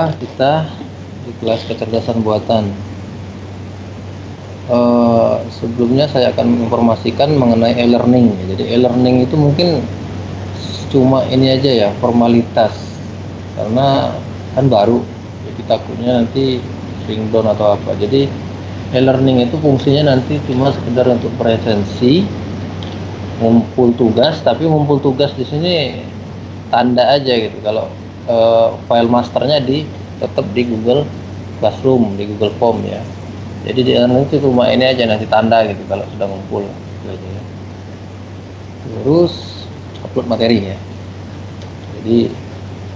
Kita di kelas kecerdasan buatan. Sebelumnya saya akan menginformasikan mengenai e-learning. Jadi e-learning itu mungkin cuma ini aja ya, formalitas, karena kan baru, jadi takutnya nanti ringdown atau apa. Jadi e-learning itu fungsinya nanti cuma sekedar untuk presensi, ngumpul tugas, tapi ngumpul tugas di sini tanda aja gitu. Kalau file masternya tetap di Google Classroom, di Google Form ya. Jadi di e-learning itu cuma ini aja, nanti tanda gitu kalau sudah ngumpul gitu aja ya. Terus upload materi ya. Jadi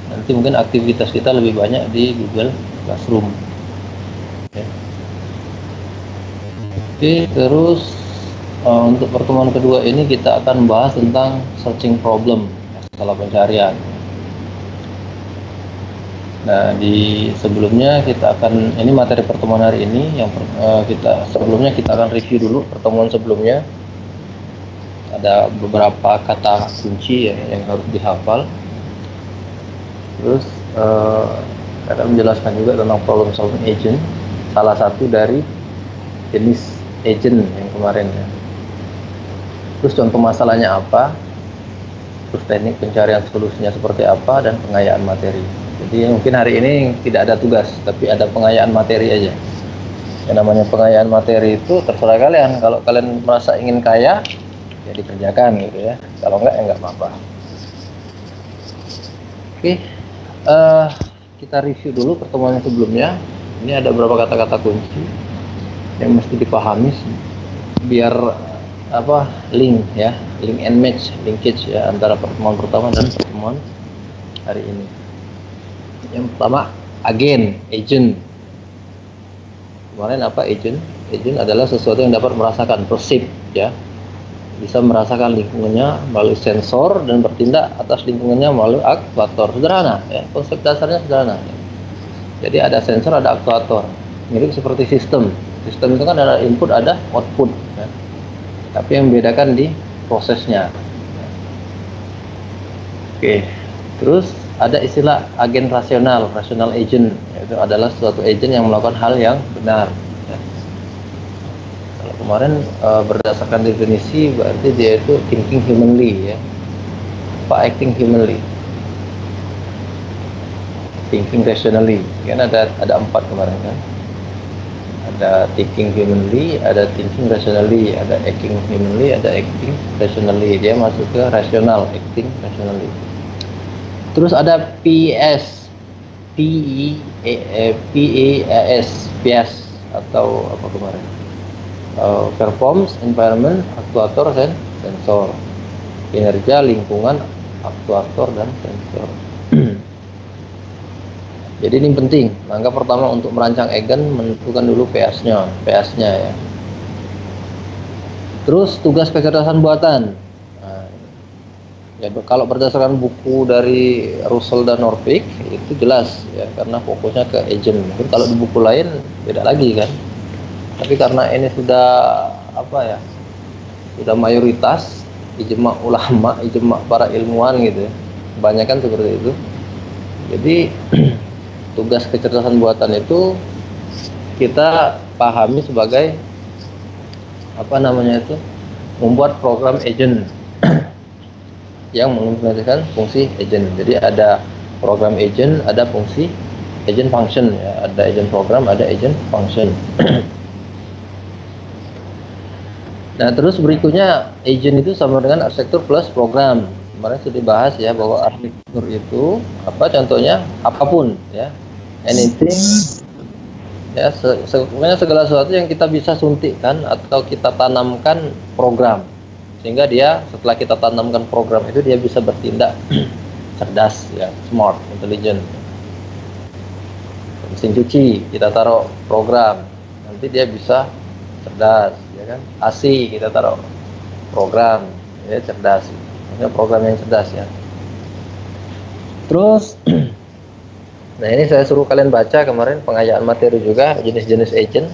nanti mungkin aktivitas kita lebih banyak di Google Classroom ya. Oke, terus untuk pertemuan kedua ini kita akan bahas tentang searching problem, masalah pencarian. Nah, di sebelumnya ini materi pertemuan hari ini yang sebelumnya kita akan review dulu pertemuan sebelumnya. Ada beberapa kata kunci ya yang harus dihafal. Terus kita menjelaskan juga tentang problem solving agent, salah satu dari jenis agent yang kemarin ya. Terus contoh masalahnya apa, terus teknik pencarian solusinya seperti apa, dan pengayaan materi. Jadi mungkin hari ini tidak ada tugas, tapi ada pengayaan materi aja. Yang namanya pengayaan materi itu terserah kalian. Kalau kalian merasa ingin kaya, ya dikerjakan gitu ya. Kalau enggak, ya enggak apa-apa. Oke, kita review dulu pertemuan sebelumnya. Ini ada beberapa kata-kata kunci yang mesti dipahami biar link and match, linkage ya antara pertemuan pertama dan pertemuan hari ini. Yang pertama, agent. Kemarin apa agent? Agent adalah sesuatu yang dapat merasakan, perceive ya. Bisa merasakan lingkungannya melalui sensor dan bertindak atas lingkungannya melalui aktuator. Sederhana ya, konsep dasarnya sederhana. Jadi ada sensor, ada aktuator. Mirip seperti sistem. Sistem itu kan ada input, ada output ya. Tapi yang membedakan di prosesnya. Oke. Terus ada istilah agen rasional agent, itu adalah suatu agent yang melakukan hal yang benar ya. Kalau kemarin berdasarkan definisi berarti dia itu thinking humanly ya, acting humanly, thinking rationally kan. Ada 4 kemarin kan, ada thinking humanly, ada thinking rationally, ada acting humanly, ada acting rationally. Dia masuk ke rasional, acting rationally. Terus ada PES atau apa kemarin? Performance, environment, aktuator, dan sensor. Kinerja, lingkungan, aktuator, dan sensor. Jadi ini penting. Langkah pertama untuk merancang agent, menentukan dulu PS-nya ya. Terus tugas kecerdasan buatan. Ya, kalau berdasarkan buku dari Russell dan Norvig itu jelas ya, karena fokusnya ke agent. Mungkin kalau di buku lain beda lagi kan. Tapi karena ini sudah sudah mayoritas ijma ulama, ijma para ilmuwan gitu ya. Kebanyakan seperti itu. Jadi tugas kecerdasan buatan itu kita pahami sebagai membuat program agent yang mengimplementasikan fungsi agent. Jadi ada program agent, ada fungsi agent function ya. Ada agent program, ada agent function. Nah, terus berikutnya agent itu sama dengan arsitektur plus program. Kemarin sudah dibahas ya bahwa arsitektur itu contohnya apapun ya, anything ya, segala sesuatu yang kita bisa suntikkan atau kita tanamkan program, sehingga dia setelah kita tanamkan program itu dia bisa bertindak cerdas ya, smart, intelligent. Mesin cuci kita taruh program, nanti dia bisa cerdas ya kan. AC kita taruh program, ya cerdas. Maksudnya program yang cerdas ya. Terus nah ini saya suruh kalian baca kemarin pengayaan materi juga, jenis-jenis agent.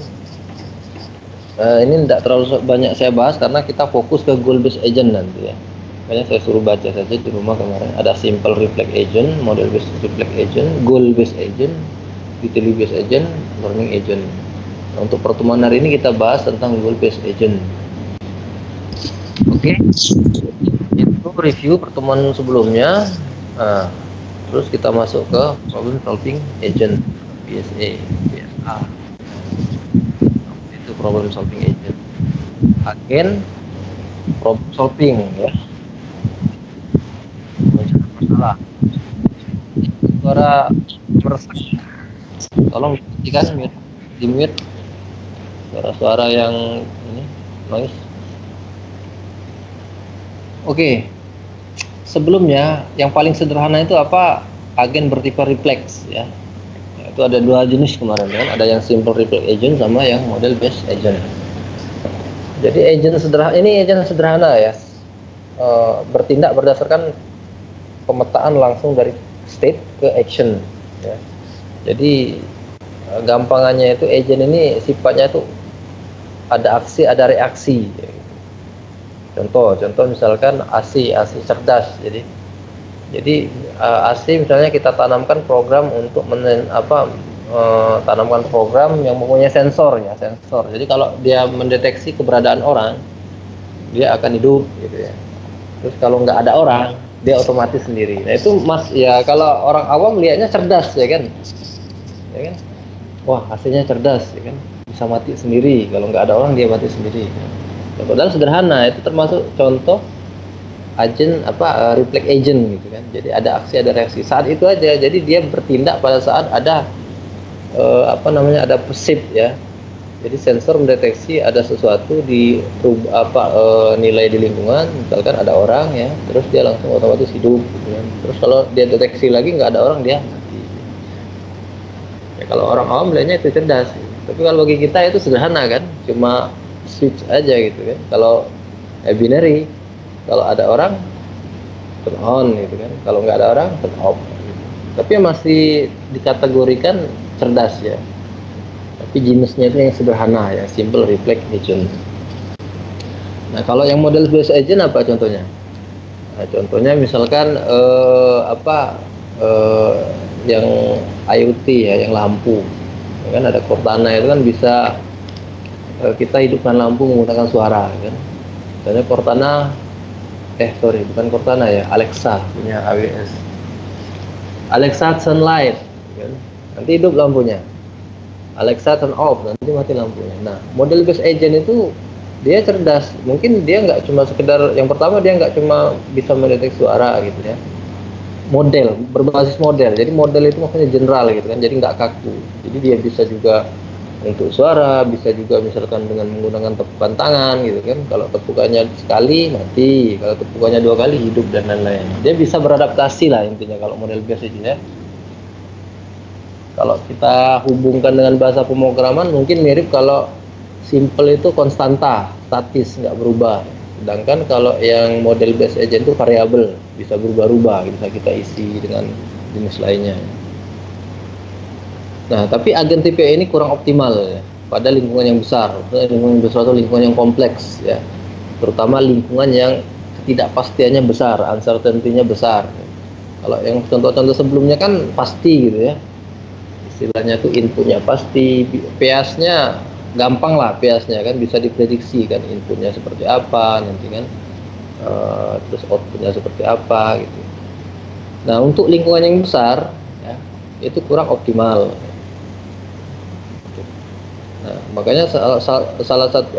Ini tidak terlalu banyak saya bahas karena kita fokus ke goal based agent nanti ya. Makanya saya suruh baca saja di rumah kemarin. Ada simple reflex agent, model based reflex agent, goal based agent, utility based agent, learning agent. Nah, untuk pertemuan hari ini kita bahas tentang goal based agent. Oke, itu review pertemuan sebelumnya. Nah, terus kita masuk ke problem solving agent, PSA, PSA. Itu problem solving agent. Agen problem solving ya. Mencari masalah. Suara meresek. Tolong diperhatikan di mute suara-suara yang ini noise. Oke. Sebelumnya yang paling sederhana itu apa? Agen bertipe reflex ya. Itu ada dua jenis kemarin kan, ada yang simple reflex agent sama yang model based agent. Jadi agent sederhana ini agent sederhana ya. Bertindak berdasarkan pemetaan langsung dari state ke action ya. Jadi gampangannya itu agent ini sifatnya itu ada aksi ada reaksi. Contoh misalkan AC cerdas. Jadi AC misalnya kita tanamkan program untuk tanamkan program yang mempunyai sensor ya, sensor. Jadi kalau dia mendeteksi keberadaan orang, dia akan hidup gitu ya. Terus kalau nggak ada orang, dia otomatis sendiri. Nah itu ya kalau orang awam lihatnya cerdas ya kan, wah AC-nya cerdas ya kan, bisa mati sendiri. Kalau nggak ada orang dia mati sendiri. Padahal sederhana, itu termasuk contoh agent reflex agent gitu kan. Jadi ada aksi ada reaksi saat itu aja. Jadi dia bertindak pada saat ada ada perceive ya. Jadi sensor mendeteksi ada sesuatu di nilai di lingkungan, misalkan ada orang ya, terus dia langsung otomatis hidup gitu kan. Terus kalau dia deteksi lagi nggak ada orang, dia mati. Ya, kalau orang awam melihatnya itu cerdas. Tapi kalau bagi kita itu sederhana kan, cuma switch aja gitu kan. Kalau binary, kalau ada orang turn on gitu kan, kalau nggak ada orang turn off gitu. Tapi masih dikategorikan cerdas ya, tapi jenisnya itu yang sederhana ya, simple reflex agent. Nah kalau yang model based agent apa contohnya? Nah, contohnya misalkan yang IoT ya, yang lampu ya kan, ada Cortana itu kan bisa kita hidupkan lampu menggunakan suara kan. Misalnya Cortana bukan Cortana ya, Alexa punya AWS. Alexa turn light kan? Nanti hidup lampunya. Alexa turn off, nanti mati lampunya. Nah model based agent itu dia cerdas. Mungkin dia nggak cuma sekedar, yang pertama dia nggak cuma bisa mendeteksi suara gitu ya, model, berbasis model. Jadi model itu maksudnya general gitu kan, jadi nggak kaku. Jadi dia bisa juga untuk suara, bisa juga misalkan dengan menggunakan tepukan tangan gitu kan. Kalau tepukannya sekali mati, kalau tepukannya 2 kali hidup dan lain-lain. Dia bisa beradaptasi lah intinya kalau model based agent ya. Kalau kita hubungkan dengan bahasa pemrograman mungkin mirip, kalau simple itu konstanta, statis, nggak berubah. Sedangkan kalau yang model based agent itu variabel, bisa berubah-ubah, bisa kita isi dengan jenis lainnya. Nah, tapi agen tipe ini kurang optimal ya, pada lingkungan yang besar. Lingkungan yang besar atau lingkungan yang kompleks ya, terutama lingkungan yang ketidakpastiannya besar, uncertainty-nya besar. Kalau yang contoh-contoh sebelumnya kan pasti gitu ya, istilahnya tuh inputnya pasti, biasnya gampang lah, biasnya kan bisa diprediksi kan, inputnya seperti apa nanti kan, terus outputnya seperti apa gitu. Nah untuk lingkungan yang besar ya, itu kurang optimal. Nah makanya salah satu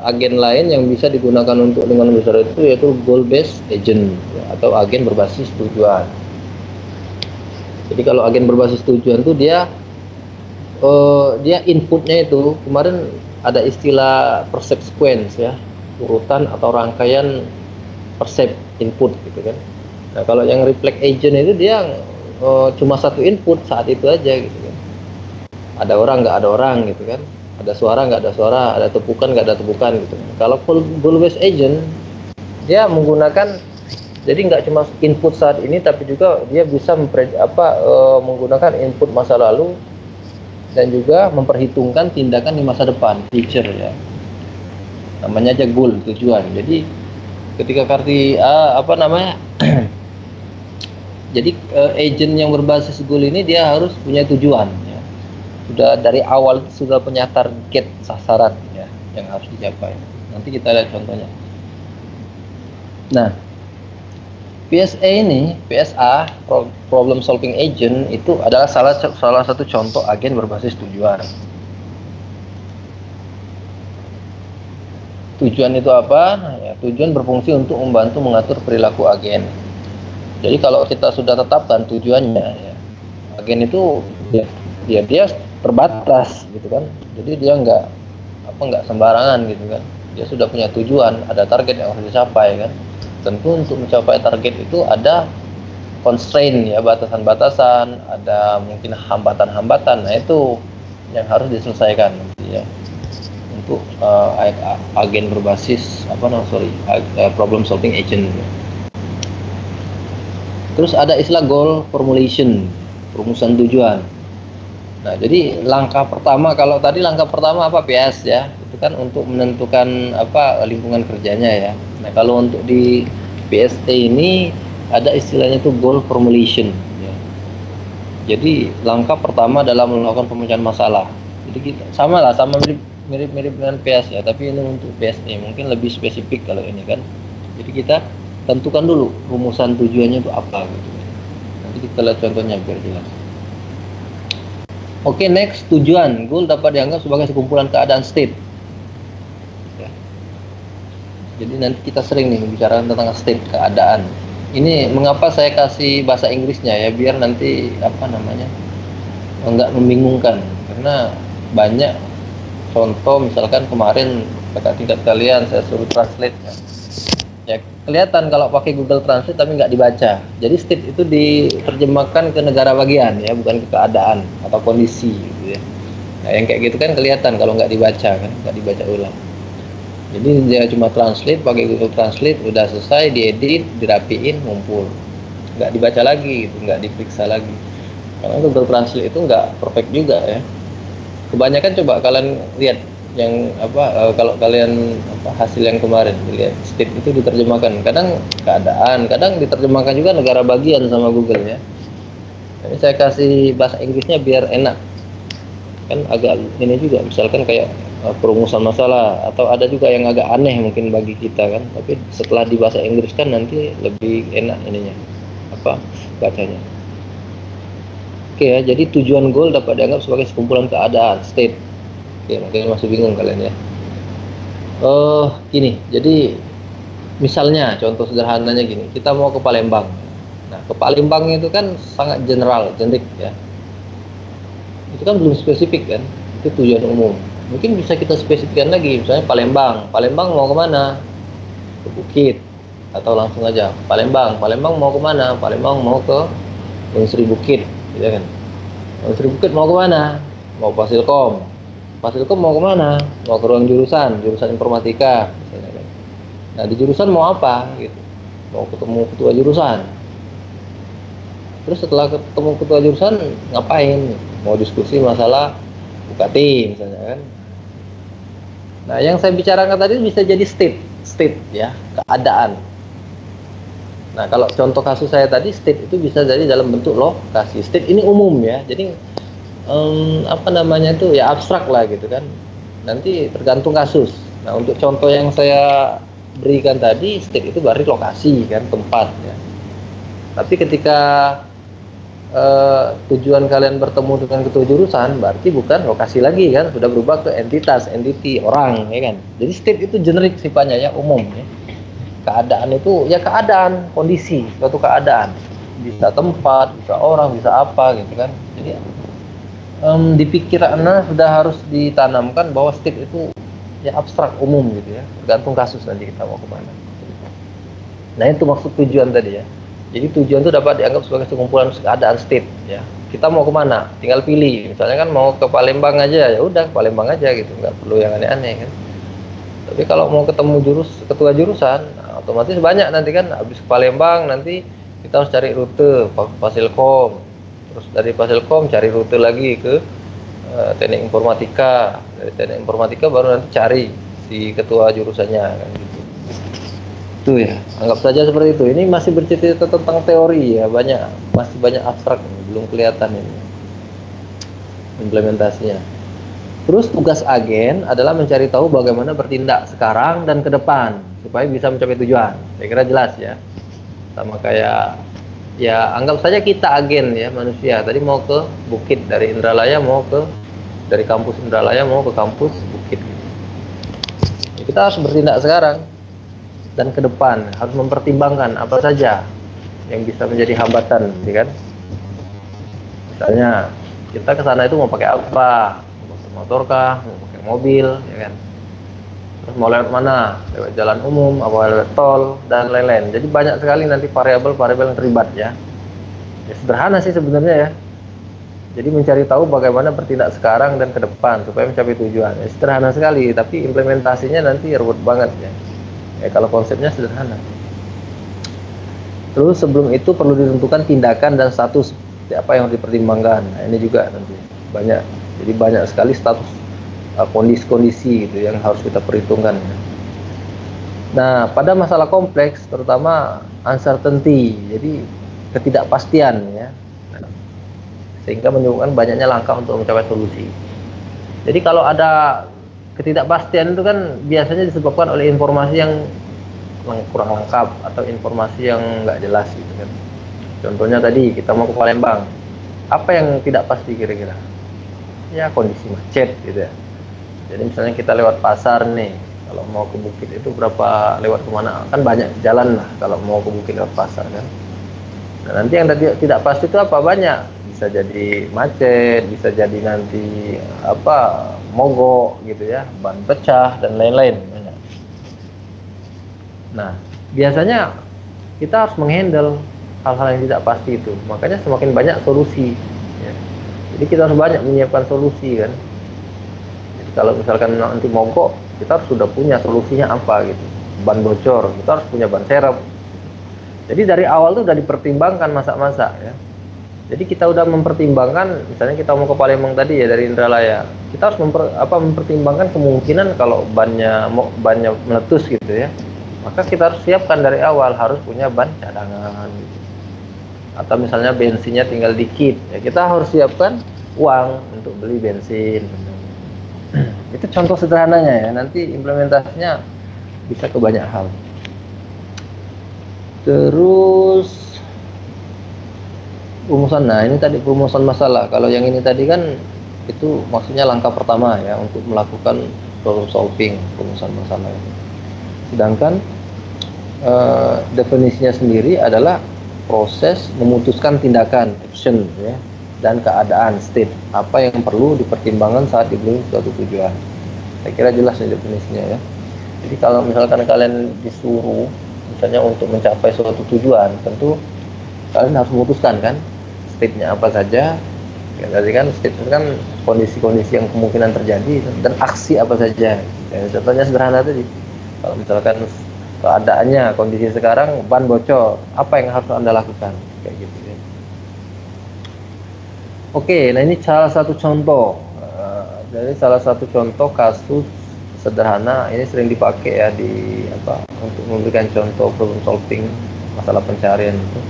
agen lain yang bisa digunakan untuk lingkungan besar itu yaitu goal based agent ya, atau agen berbasis tujuan. Jadi kalau agen berbasis tujuan itu dia inputnya itu, kemarin ada istilah percept sequence ya, urutan atau rangkaian percept input gitu kan. Nah kalau yang reflex agent itu dia cuma satu input saat itu aja gitu kan. Ada orang nggak ada orang gitu kan, ada suara nggak ada suara, ada tepukan nggak ada tepukan gitu. Kalau goal based agent dia menggunakan, jadi nggak cuma input saat ini, tapi juga dia bisa menggunakan input masa lalu dan juga memperhitungkan tindakan di masa depan, future ya. Namanya aja goal, tujuan. Jadi ketika jadi agent yang berbasis goal ini dia harus punya tujuan ya. Sudah dari awal sudah punya target sasaran ya yang harus dicapai. Nanti kita lihat contohnya. Nah, PSA Problem Solving Agent itu adalah salah satu contoh agen berbasis tujuan. Tujuan itu apa? Ya, tujuan berfungsi untuk membantu mengatur perilaku agen. Jadi kalau kita sudah tetapkan tujuannya, ya, agen itu dia terbatas gitu kan. Jadi dia nggak sembarangan gitu kan. Dia sudah punya tujuan, ada target yang harus dicapai kan. Tentu untuk mencapai target itu ada constraint ya, batasan-batasan, ada mungkin hambatan-hambatan. Nah itu yang harus diselesaikan ya untuk agen berbasis problem solving agent. Terus ada istilah goal formulation, perumusan tujuan. Nah, jadi langkah pertama, kalau tadi langkah pertama apa PS ya, itu kan untuk menentukan apa lingkungan kerjanya ya. Nah, kalau untuk di PSA ini ada istilahnya itu goal formulation ya. Jadi langkah pertama dalam melakukan pemecahan masalah. Jadi kita sama mirip-mirip dengan PS ya, tapi ini untuk PSA mungkin lebih spesifik kalau ini kan. Jadi kita tentukan dulu rumusan tujuannya itu apa gitu. Nanti kita lihat contohnya biar jelas. Oke, next, tujuan. Goal dapat dianggap sebagai sekumpulan keadaan state. Ya. Jadi nanti kita sering nih membicarakan tentang state, keadaan. Ini mengapa saya kasih bahasa Inggrisnya ya, biar nanti enggak membingungkan. Karena banyak contoh, misalkan kemarin kakak tingkat kalian saya suruh translate ya kelihatan kalau pakai Google Translate tapi nggak dibaca. Jadi state itu diterjemahkan ke negara bagian ya, bukan ke keadaan atau kondisi gitu ya. Nah, yang kayak gitu kan kelihatan kalau nggak dibaca kan, nggak dibaca ulang. Jadi dia cuma translate pakai Google Translate, udah selesai, diedit, dirapiin, ngumpul, nggak dibaca lagi gitu, nggak diperiksa lagi. Karena Google Translate itu nggak perfect juga ya. Kebanyakan coba kalian lihat yang kalau kalian hasil yang kemarin lihat state itu diterjemahkan kadang keadaan, kadang diterjemahkan juga negara bagian sama Google ya. Ini saya kasih bahasa Inggrisnya biar enak kan, agak ini juga misalkan kayak perumusan masalah, atau ada juga yang agak aneh mungkin bagi kita kan, tapi setelah di bahasa Inggris kan nanti lebih enak ininya bacanya. Oke ya, jadi tujuan goal dapat dianggap sebagai sekumpulan keadaan state. Oke, mungkin masih bingung kalian ya. Gini, jadi misalnya contoh sederhananya gini, kita mau ke Palembang. Nah, ke Palembang itu kan sangat generik ya. Itu kan belum spesifik kan, itu tujuan umum. Mungkin bisa kita spesifikkan lagi, misalnya Palembang mau kemana? Ke Bukit, atau langsung aja Palembang mau kemana? Palembang mau ke Gunung Sri Bukit, gitu kan. Gunung Sri Bukit mau kemana? Mau Fasilkom mau kemana? Mau ke ruang jurusan informatika misalnya. Nah, di jurusan mau apa gitu, mau ketemu ketua jurusan. Terus setelah ketemu ketua jurusan ngapain? Mau diskusi masalah UKT misalnya kan. Nah, yang saya bicarakan tadi bisa jadi state ya, keadaan. Nah, kalau contoh kasus saya tadi, state itu bisa jadi dalam bentuk lokasi. State ini umum ya, jadi ya abstrak lah gitu kan, nanti tergantung kasus. Nah, untuk contoh yang saya berikan tadi, state itu berarti lokasi kan, tempat ya. Tapi ketika tujuan kalian bertemu dengan ketua jurusan, berarti bukan lokasi lagi kan, sudah berubah ke entity, orang ya kan. Jadi state itu generik sifatnya ya, umum ya. Keadaan itu ya keadaan, kondisi, suatu keadaan, bisa tempat, bisa orang, bisa apa gitu kan. Jadi di pikirannya sudah harus ditanamkan bahwa state itu ya abstrak, umum gitu ya, tergantung kasus nanti kita mau kemana. Nah, itu maksud tujuan tadi ya. Jadi tujuan itu dapat dianggap sebagai sekumpulan keadaan state ya. Kita mau kemana, tinggal pilih. Misalnya kan mau ke Palembang aja, ya udah Palembang aja gitu, nggak perlu yang aneh-aneh kan. Tapi kalau mau ketemu ketua jurusan, nah, otomatis banyak nanti kan. Habis ke Palembang nanti kita harus cari rute Fasilkom. Terus dari Fasilkom cari rute lagi ke teknik informatika. Dari teknik informatika baru nanti cari si ketua jurusannya kan gitu. Itu ya, anggap saja seperti itu. Ini masih bercerita tentang teori ya, masih banyak abstrak, belum kelihatan ini. implementasinya. Terus tugas agen adalah mencari tahu bagaimana bertindak sekarang dan ke depan supaya bisa mencapai tujuan. Saya kira jelas ya. Sama kayak ya anggap saja kita agen ya, manusia. Tadi mau ke Bukit dari Indralaya, dari kampus Indralaya mau ke kampus Bukit. Ya, kita harus bertindak sekarang dan ke depan, harus mempertimbangkan apa saja yang bisa menjadi hambatan, ya kan? Misalnya kita ke sana itu mau pakai apa? Mau pakai motor kah? Mau pakai mobil, ya kan? Terus mau lewat mana? Lewat jalan umum, apa lewat tol dan lain-lain. Jadi banyak sekali nanti variabel-variabel yang terlibat ya. Ya sederhana sih sebenarnya ya. Jadi mencari tahu bagaimana bertindak sekarang dan ke depan supaya mencapai tujuan. Ya, sederhana sekali, tapi implementasinya nanti ruwet banget ya. Ya kalau konsepnya sederhana. Terus sebelum itu perlu ditentukan tindakan dan status apa yang dipertimbangkan. Nah, ini juga nanti banyak. Jadi banyak sekali status kondisi-kondisi gitu yang harus kita perhitungkan. Nah, pada masalah kompleks terutama uncertainty, jadi ketidakpastian ya. Sehingga menyebabkan banyaknya langkah untuk mencapai solusi. Jadi kalau ada ketidakpastian itu kan biasanya disebabkan oleh informasi yang kurang lengkap atau informasi yang nggak jelas gitu kan. Contohnya tadi kita mau ke Palembang, apa yang tidak pasti kira-kira? Ya kondisi macet gitu ya. Jadi misalnya kita lewat pasar nih, kalau mau ke Bukit itu berapa, lewat kemana? Kan banyak jalan lah kalau mau ke Bukit lewat pasar kan. Nah, nanti yang tidak pasti itu apa? Banyak, bisa jadi macet, bisa jadi nanti apa mogok gitu ya, ban pecah dan lain-lain. Nah, biasanya kita harus menghandle hal-hal yang tidak pasti itu. Makanya semakin banyak solusi. Ya. Jadi kita harus banyak menyiapkan solusi kan. Jadi kalau misalkan nanti mogok, kita harus sudah punya solusinya apa gitu. Ban bocor, kita harus punya ban serep. Jadi dari awal tuh udah dipertimbangkan masa-masa ya. Jadi kita udah mempertimbangkan, misalnya kita mau ke Palembang tadi ya dari Indralaya, kita harus mempertimbangkan kemungkinan kalau bannya meletus gitu ya. Maka kita harus siapkan dari awal, harus punya ban cadangan gitu. Atau misalnya bensinnya tinggal dikit, ya kita harus siapkan uang untuk beli bensin. Itu contoh sederhananya ya, nanti implementasinya bisa ke banyak hal. Terus rumusan, nah ini tadi rumusan masalah. Kalau yang ini tadi kan itu maksudnya langkah pertama ya untuk melakukan problem solving, rumusan masalah. Sedangkan definisinya sendiri adalah proses memutuskan tindakan, action ya, dan keadaan, state, apa yang perlu dipertimbangkan saat dibeli suatu tujuan. Saya kira jelas nih definisinya ya. Jadi kalau misalkan kalian disuruh misalnya untuk mencapai suatu tujuan, tentu kalian harus memutuskan kan state-nya apa saja. Ya, tadi kan state itu kan kondisi-kondisi yang kemungkinan terjadi dan aksi apa saja. Ya, contohnya sederhana tadi. Kalau misalkan keadaannya kondisi sekarang ban bocor, apa yang harus Anda lakukan? Kayak gitu ya. Oke, nah ini salah satu contoh. Dari salah satu contoh kasus sederhana ini sering dipakai ya di untuk memberikan contoh problem solving masalah pencarian itu.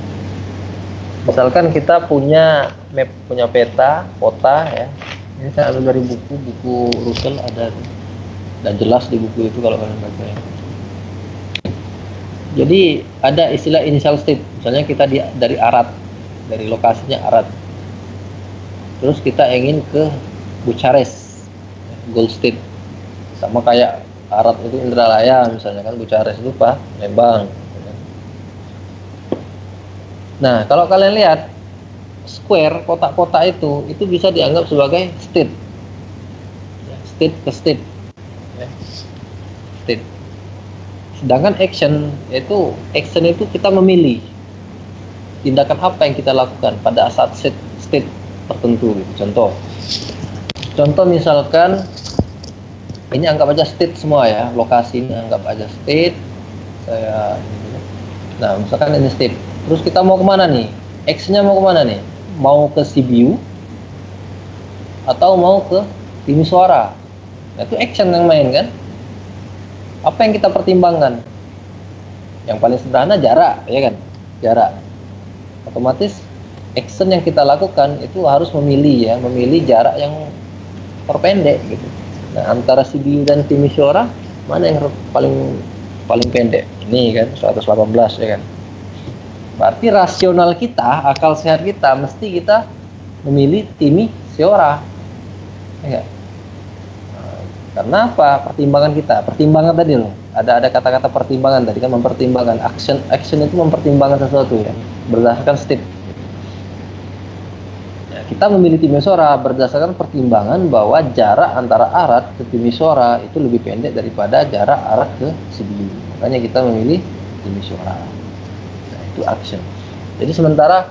Misalkan kita punya map, punya peta, kota ya. Ini saya ambil dari buku Russell ada dan jelas di buku itu kalau kalian baca ya. Jadi ada istilah initial state. Misalnya kita dari Arad, dari lokasinya Arad. Terus kita ingin ke Bucharest, goal state. Sama kayak Arad itu Indralaya misalnya kan, Bucharest itu Palembang. Nah, kalau kalian lihat square, kotak-kotak itu bisa dianggap sebagai state. State ke state. State. Sedangkan action itu kita memilih tindakan apa yang kita lakukan pada saat state tertentu gitu. Contoh misalkan ini anggap aja state semua ya, lokasi ini anggap aja state. Nah, misalkan ini state. Terus kita mau kemana nih? X-nya mau kemana nih? Mau ke Sibiu atau mau ke Timisoara? Nah, itu action yang main kan? Apa yang kita pertimbangkan? Yang paling sederhana jarak, ya kan? Jarak. Otomatis action yang kita lakukan itu harus memilih jarak yang terpendek gitu. Nah, antara CPU dan Timisoara mana yang paling pendek? Ini kan 118 ya kan. Berarti rasional kita, akal sehat kita mesti kita memilih Timisoara. Ya, karena apa? Pertimbangan tadi loh. Ada kata-kata pertimbangan tadi kan, mempertimbangkan action itu mempertimbangkan sesuatu ya, berdasarkan state. Ya, kita memilih Timisoara berdasarkan pertimbangan bahwa jarak antara Arad ke Timisoara itu lebih pendek daripada jarak Arad ke Sibiu. Makanya kita memilih Timisoara. Nah, itu action. Jadi sementara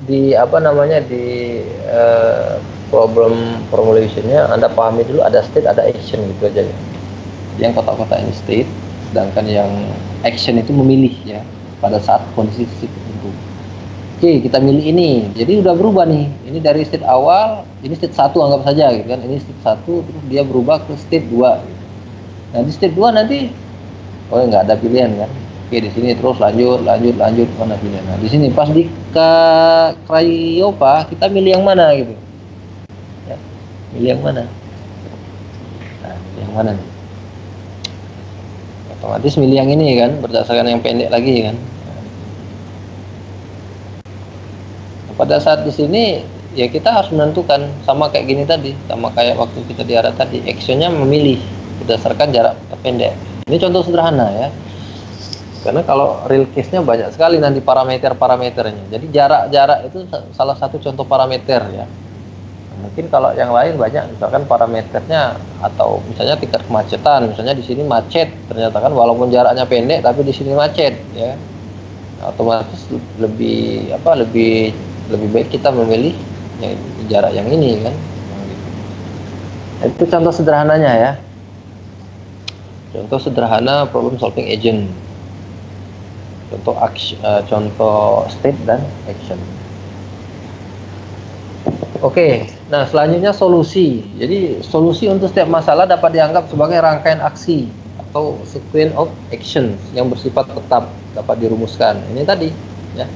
di problem formulationnya Anda pahami dulu ada state, ada action gitu aja ya. Yang kotak-kotak ini state, sedangkan yang action itu memilih ya pada saat kondisi tertentu. Oke, kita milih ini. Jadi udah berubah nih. Ini dari state awal, ini state 1 anggap saja gitu kan. Ini state 1 terus dia berubah ke state 2 gitu. Nah, di state 2 nanti nggak ada pilihan kan. Oke, di sini terus lanjut mana pilihan. Nah, di sini pas di Crayopa kita milih yang mana gitu. Ya, milih yang mana? Nah, milih yang mana nih? Otomatis milih yang ini kan, berdasarkan yang pendek lagi kan. Pada saat di sini ya kita harus menentukan, sama kayak gini tadi, sama kayak waktu kita di Arad tadi, actionnya memilih berdasarkan jarak terpendek. Ini contoh sederhana ya, karena kalau real case-nya banyak sekali nanti parameternya. Jadi jarak itu salah satu contoh parameter ya. Mungkin kalau yang lain banyak, misalkan parameternya atau misalnya tingkat kemacetan, misalnya di sini macet, ternyata kan walaupun jaraknya pendek tapi di sini macet ya, otomatis lebih baik kita memilih jarak yang ini kan. Itu contoh sederhananya ya, contoh sederhana problem solving agent, contoh state dan action. Oke, nah selanjutnya solusi. Jadi solusi untuk setiap masalah dapat dianggap sebagai rangkaian aksi atau sequence of actions yang bersifat tetap dapat dirumuskan. Ini tadi ya.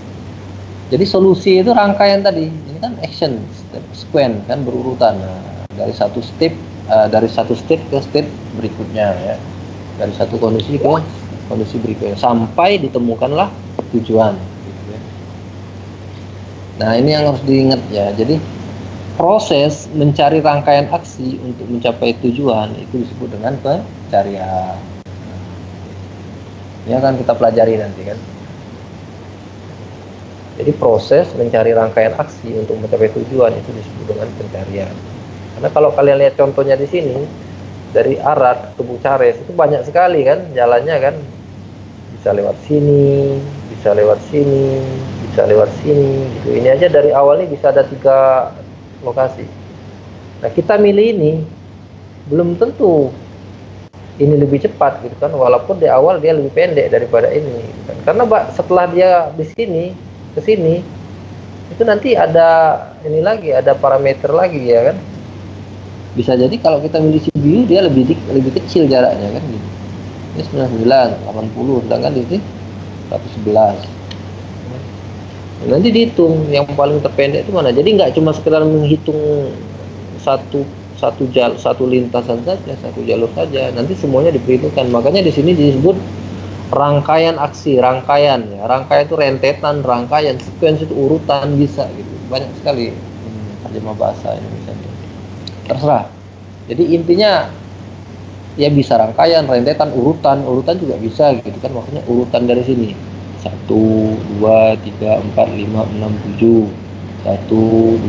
Jadi solusi itu rangkaian tadi. Ini kan action, sequence kan berurutan. Nah, dari satu step ke step berikutnya ya. Dari satu kondisi ke kondisi berikutnya sampai ditemukanlah tujuan. Gitu ya. Nah ini yang harus diingat ya. Jadi proses mencari rangkaian aksi untuk mencapai tujuan itu disebut dengan pencarian. Ini akan kita pelajari nanti kan. Jadi proses mencari rangkaian aksi untuk mencapai tujuan itu disebut dengan pencarian. Karena kalau kalian lihat contohnya di sini, dari Arad ke Bucares itu banyak sekali kan jalannya kan. Bisa lewat sini, bisa lewat sini, bisa lewat sini gitu. Ini aja dari awalnya bisa ada 3 lokasi. Nah, kita milih ini belum tentu ini lebih cepat gitu kan, walaupun di awal dia lebih pendek daripada ini gitu kan. Karena setelah dia di sini ke sini itu nanti ada ini lagi, ada parameter lagi ya kan. Bisa jadi kalau kita milih CPU dia lebih kecil jaraknya kan gitu. Ini 99, 80, sedangkan di sini 111. Nanti dihitung yang paling terpendek itu mana. Jadi nggak cuma sekedar menghitung satu lintasan saja, satu jalur saja. Nanti semuanya diperhitungkan. Makanya di sini disebut rangkaian aksi, rangkaian ya. Rangkaian itu rentetan, rangkaian, sequence itu urutan bisa gitu. Banyak sekali terjemah bahasa Indonesia. Terserah. Jadi intinya ya bisa rangkaian, rentetan, urutan juga bisa gitu kan. Maksudnya urutan dari sini. 1, 2, 3, 4, 5, 6, 7 1,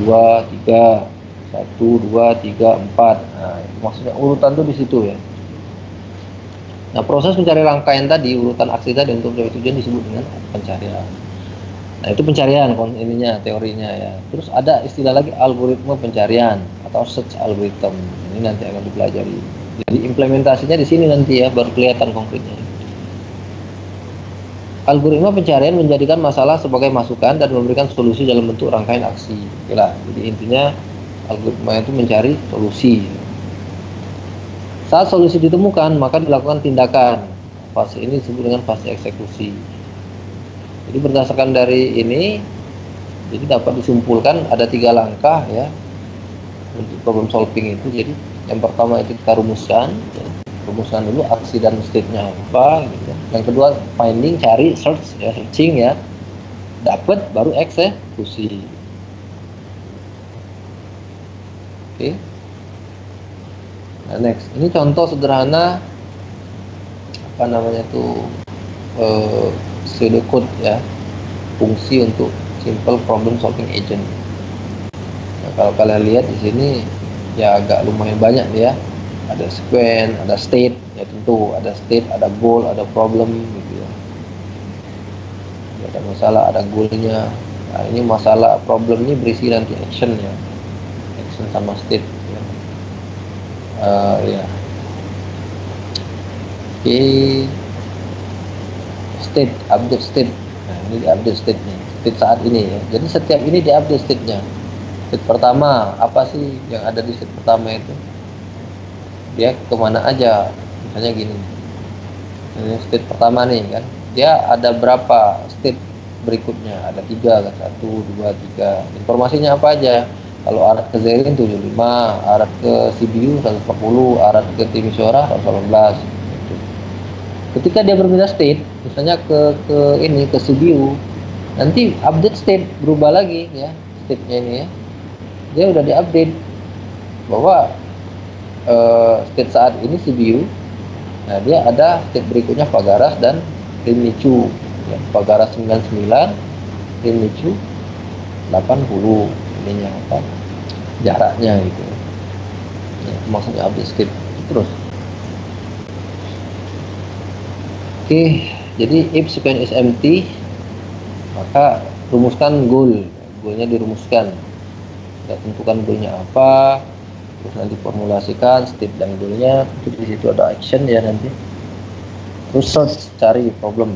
2, 3 1, 2, 3, 4. Nah, maksudnya urutan tuh di situ ya. Nah, proses mencari rangkaian tadi, urutan aksi tadi untuk mencapai tujuan disebut dengan pencarian. Nah, itu pencarian ininya, teorinya ya. Terus ada istilah lagi algoritma pencarian atau search algorithm. Ini nanti akan dipelajari. Jadi implementasinya di sini nanti ya, baru kelihatan konkretnya. Algoritma pencarian menjadikan masalah sebagai masukan dan memberikan solusi dalam bentuk rangkaian aksi. Itulah. Jadi intinya algoritma itu mencari solusi. Saat solusi ditemukan, maka dilakukan tindakan. Fase ini disebut dengan fase eksekusi. Jadi berdasarkan dari ini, Jadi dapat disimpulkan ada 3 langkah ya untuk problem solving itu. Jadi yang pertama itu kita rumuskan, ya. Rumuskan dulu aksi dan state-nya apa gitu. Yang kedua finding, cari, search ya, searching ya, dapat baru eksekusi. Oke. Nah, next ini contoh sederhana apa namanya tuh pseudocode ya, fungsi untuk simple problem solving agent. Nah, kalau kalian lihat di sini ya agak lumayan banyak ya. Ada sequence, ada state, ya tentu ada state, ada goal, ada problem gitu ya. Ada masalah, ada goalnya. Nah, ini masalah problem ini berisi nanti action ya, action sama state ya. Ya. Oke, state, update state. Nah, ini di update state nih, state saat ini ya. Jadi setiap ini di update state-nya. State pertama apa sih yang ada di state pertama itu? Dia kemana aja, misalnya gini, ini state pertama nih kan, dia ada berapa state berikutnya, ada 3 kan, 1, 2, 3, informasinya apa aja. Kalau arah ke Zerin 75, arah ke CPU 140, arah ke Timisoara 118 gitu. Ketika dia berpindah state, misalnya ke CPU, nanti update state berubah lagi ya, state-nya ini ya, dia udah diupdate bahwa state saat ini CPU. Nah, dia ada state berikutnya Fagaras dan Rinmichu ya, Fagaras 99, Rinmichu 80, ininya apa, jaraknya gitu ya, maksudnya update state terus. Oke, jadi if sequence is empty, maka rumuskan goalnya dirumuskan, kita tentukan goalnya apa, terus nanti formulasikan state dan goalnya. Di situ ada action ya nanti. Terus search, cari problem,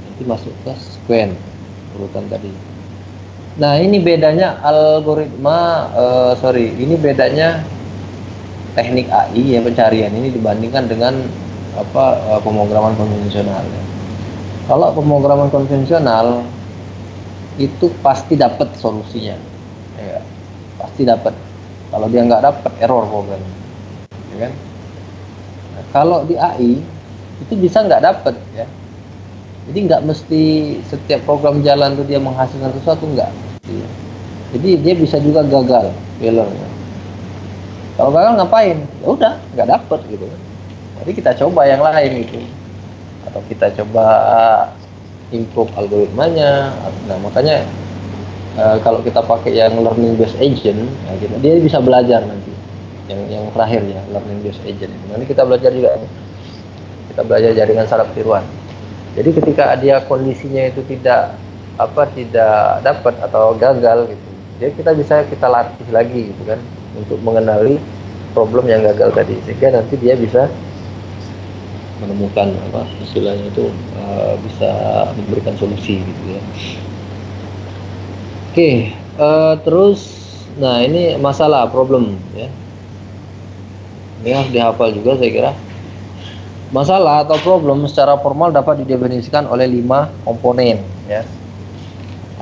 nanti masuk ke sequence urutan tadi. Nah, ini bedanya algoritma ini bedanya teknik AI ya, pencarian ini dibandingkan dengan pemrograman konvensional ya. Kalau pemrograman konvensional itu pasti dapat solusinya ya, pasti dapat. Kalau dia nggak dapat, error program, ya kan? Nah, kalau di AI itu bisa nggak dapat ya. Jadi nggak mesti setiap program jalan tuh dia menghasilkan sesuatu, nggak. Ya. Jadi dia bisa juga gagal, failure. Ya. Kalau gagal ngapain? Ya udah, nggak dapat gitu. Jadi kita coba yang lain gitu, atau kita coba improve algoritmanya. Nah, makanya kalau kita pakai yang learning based agent, ya, dia bisa belajar nanti. Yang terakhir ya, learning based agent. Nanti kita belajar juga, kita belajar jaringan saraf tiruan. Jadi ketika dia kondisinya itu tidak dapat atau gagal gitu, jadi kita latih lagi gitu kan, untuk mengenali problem yang gagal tadi, sehingga nanti dia bisa menemukan istilahnya itu bisa memberikan solusi gitu ya. Oke, terus, nah ini masalah problem ya. Ini harus dihafal juga saya kira. Masalah atau problem secara formal dapat didefinisikan oleh 5 komponen ya.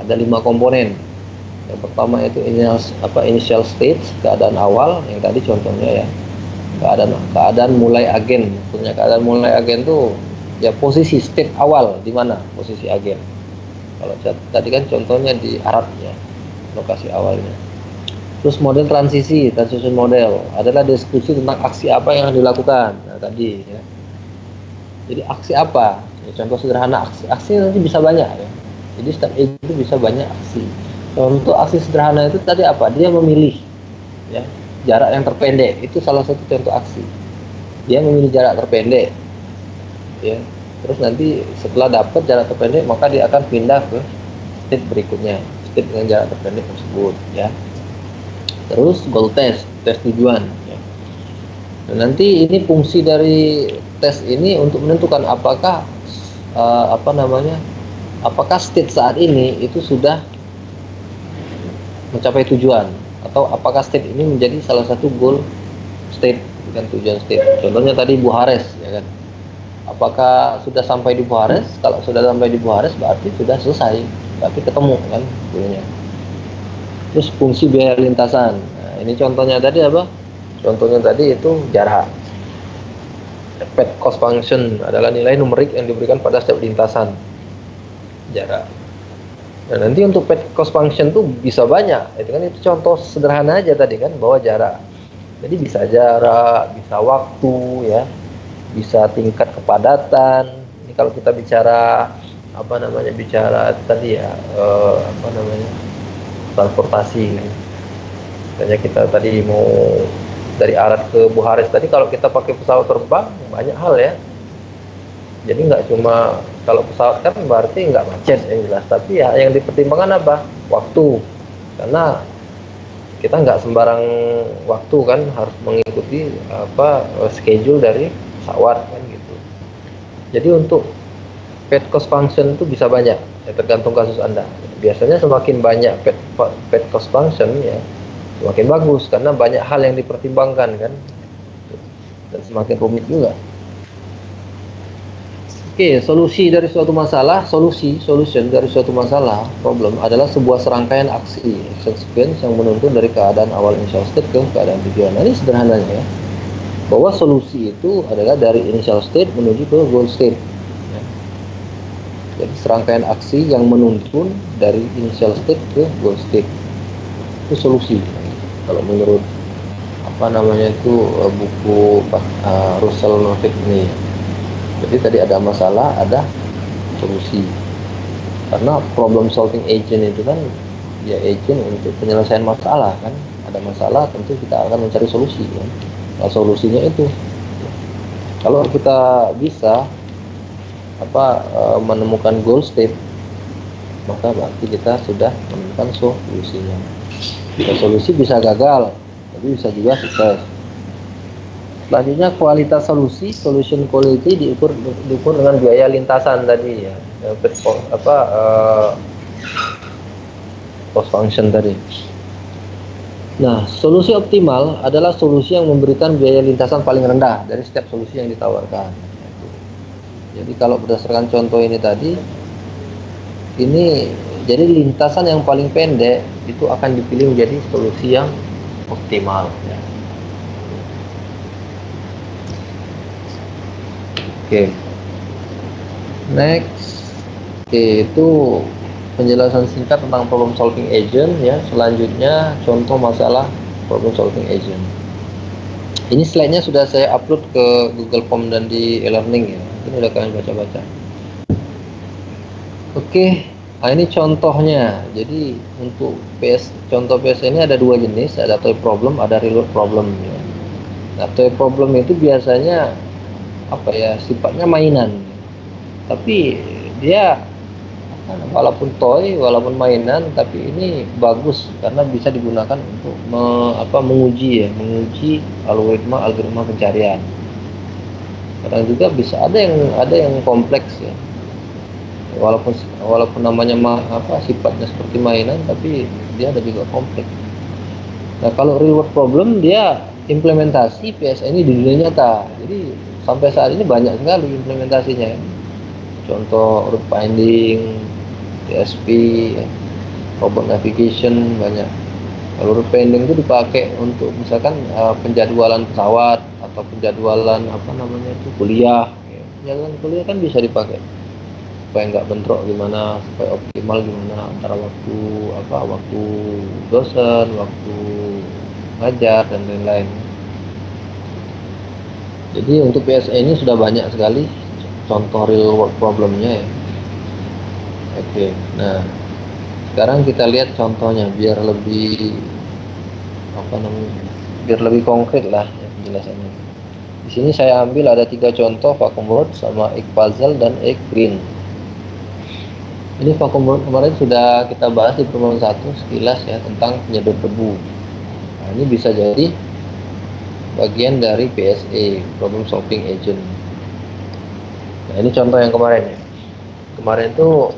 Ada 5 komponen. Yang pertama itu initial state, keadaan awal, yang tadi contohnya ya. Keadaan mulai agen. Maksudnya keadaan mulai agen tuh ya posisi state awal di mana posisi agen. Kalau tadi kan contohnya di Arab ya, lokasi awalnya. Terus model transition model adalah diskusi tentang aksi apa yang dilakukan. Nah, tadi ya. Jadi aksi apa? Ya, contoh sederhana aksi nanti bisa banyak ya. Jadi step itu bisa banyak aksi. Contoh aksi sederhana itu tadi apa? Dia memilih ya, jarak yang terpendek, itu salah satu contoh aksi. Dia memilih jarak terpendek ya. Terus nanti setelah dapat jarak terpendek, maka dia akan pindah ke state berikutnya, state dengan jarak terpendek tersebut ya. Terus goal tes tujuan ya. Dan nanti ini fungsi dari tes ini untuk menentukan apakah apakah state saat ini itu sudah mencapai tujuan, atau apakah state ini menjadi salah satu goal state, bukan tujuan state. Contohnya tadi Buhares ya kan. Apakah sudah sampai di Buhares? Kalau sudah sampai di Buhares berarti sudah selesai, berarti ketemu kan goalnya. Terus fungsi biaya lintasan. Nah, ini contohnya tadi apa? Contohnya tadi itu jarak. Pad cost function adalah nilai numerik yang diberikan pada setiap lintasan jarak. Nah, nanti untuk pad cost function tuh bisa banyak. Itu contoh sederhana aja tadi kan, bahwa jarak. Jadi bisa jarak, bisa waktu ya, bisa tingkat kepadatan. Ini kalau kita bicara bicara tadi ya, transportasi. Misalnya kita tadi mau dari Arad ke Buhares tadi, kalau kita pakai pesawat terbang banyak hal ya. Jadi nggak cuma kalau pesawat kan berarti nggak macet yang jelas, tapi ya yang dipertimbangkan apa? Waktu, karena kita nggak sembarang waktu kan, harus mengikuti schedule dari pesawat kan gitu. Jadi untuk pad cost function itu bisa banyak ya, tergantung kasus Anda. Biasanya semakin banyak pad cost function ya semakin bagus, karena banyak hal yang dipertimbangkan kan, dan semakin rumit juga. Oke, solution dari suatu masalah, problem adalah sebuah serangkaian aksi, action sequence yang menuntun dari keadaan awal initial state ke keadaan tujuan. Nah, ini sederhananya ya, bahwa solusi itu adalah dari initial state menuju ke goal state. Ya. Jadi serangkaian aksi yang menuntun dari initial state ke goal state itu solusi. Kalau menurut buku Russell Novik ini. Jadi tadi ada masalah, ada solusi. Karena problem solving agent itu kan ya agent untuk penyelesaian masalah kan. Ada masalah tentu kita akan mencari solusi kan. Nah, solusinya itu kalau kita bisa menemukan goal state, maka berarti kita sudah menemukan solusinya. Solusi bisa gagal, tapi bisa juga sukses. Selanjutnya kualitas solusi, solution quality diukur dengan biaya lintasan tadi ya, cost function tadi. Nah, solusi optimal adalah solusi yang memberikan biaya lintasan paling rendah dari setiap solusi yang ditawarkan. Jadi kalau berdasarkan contoh ini tadi, ini jadi lintasan yang paling pendek itu akan dipilih menjadi solusi yang optimal ya. Oke. Next. Oke, itu penjelasan singkat tentang problem solving agent ya. Selanjutnya contoh masalah problem solving agent. Ini slide-nya sudah saya upload ke Google Form dan di e-learning ya. Ini udah kalian baca-baca. Oke. Nah, ini contohnya. Jadi untuk contoh PS ini ada dua jenis, ada toy problem, ada real world problem ya. Nah, toy problem itu biasanya sifatnya mainan. Tapi dia walaupun toy, walaupun mainan, tapi ini bagus karena bisa digunakan untuk menguji algoritma pencarian. Kadang juga bisa ada yang kompleks ya. Walaupun namanya sifatnya seperti mainan, tapi dia ada juga kompleks. Nah, kalau real world problem dia implementasi PS ini di dunia nyata. Jadi sampai saat ini banyak sekali implementasinya. Contoh route finding, TSP, robot navigation banyak. Kalau route finding itu dipakai untuk misalkan penjadwalan pesawat atau penjadwalan kuliah. Penjadwalan kuliah kan bisa dipakai supaya nggak bentrok gimana, supaya optimal gimana antara waktu dosen, waktu ngajar dan lain-lain. Jadi untuk PSE ini sudah banyak sekali contoh real world problemnya ya. Oke, nah sekarang kita lihat contohnya biar lebih konkret lah ya, penjelasannya. Di sini saya ambil ada 3 contoh vacuum board sama egg puzzle dan egg green. Ini vacuum board kemarin sudah kita bahas di pertemuan 1 sekilas ya tentang penyedot debu. Nah, ini bisa jadi bagian dari PSA, problem solving agent. Nah, ini contoh yang kemarin ya. Kemarin itu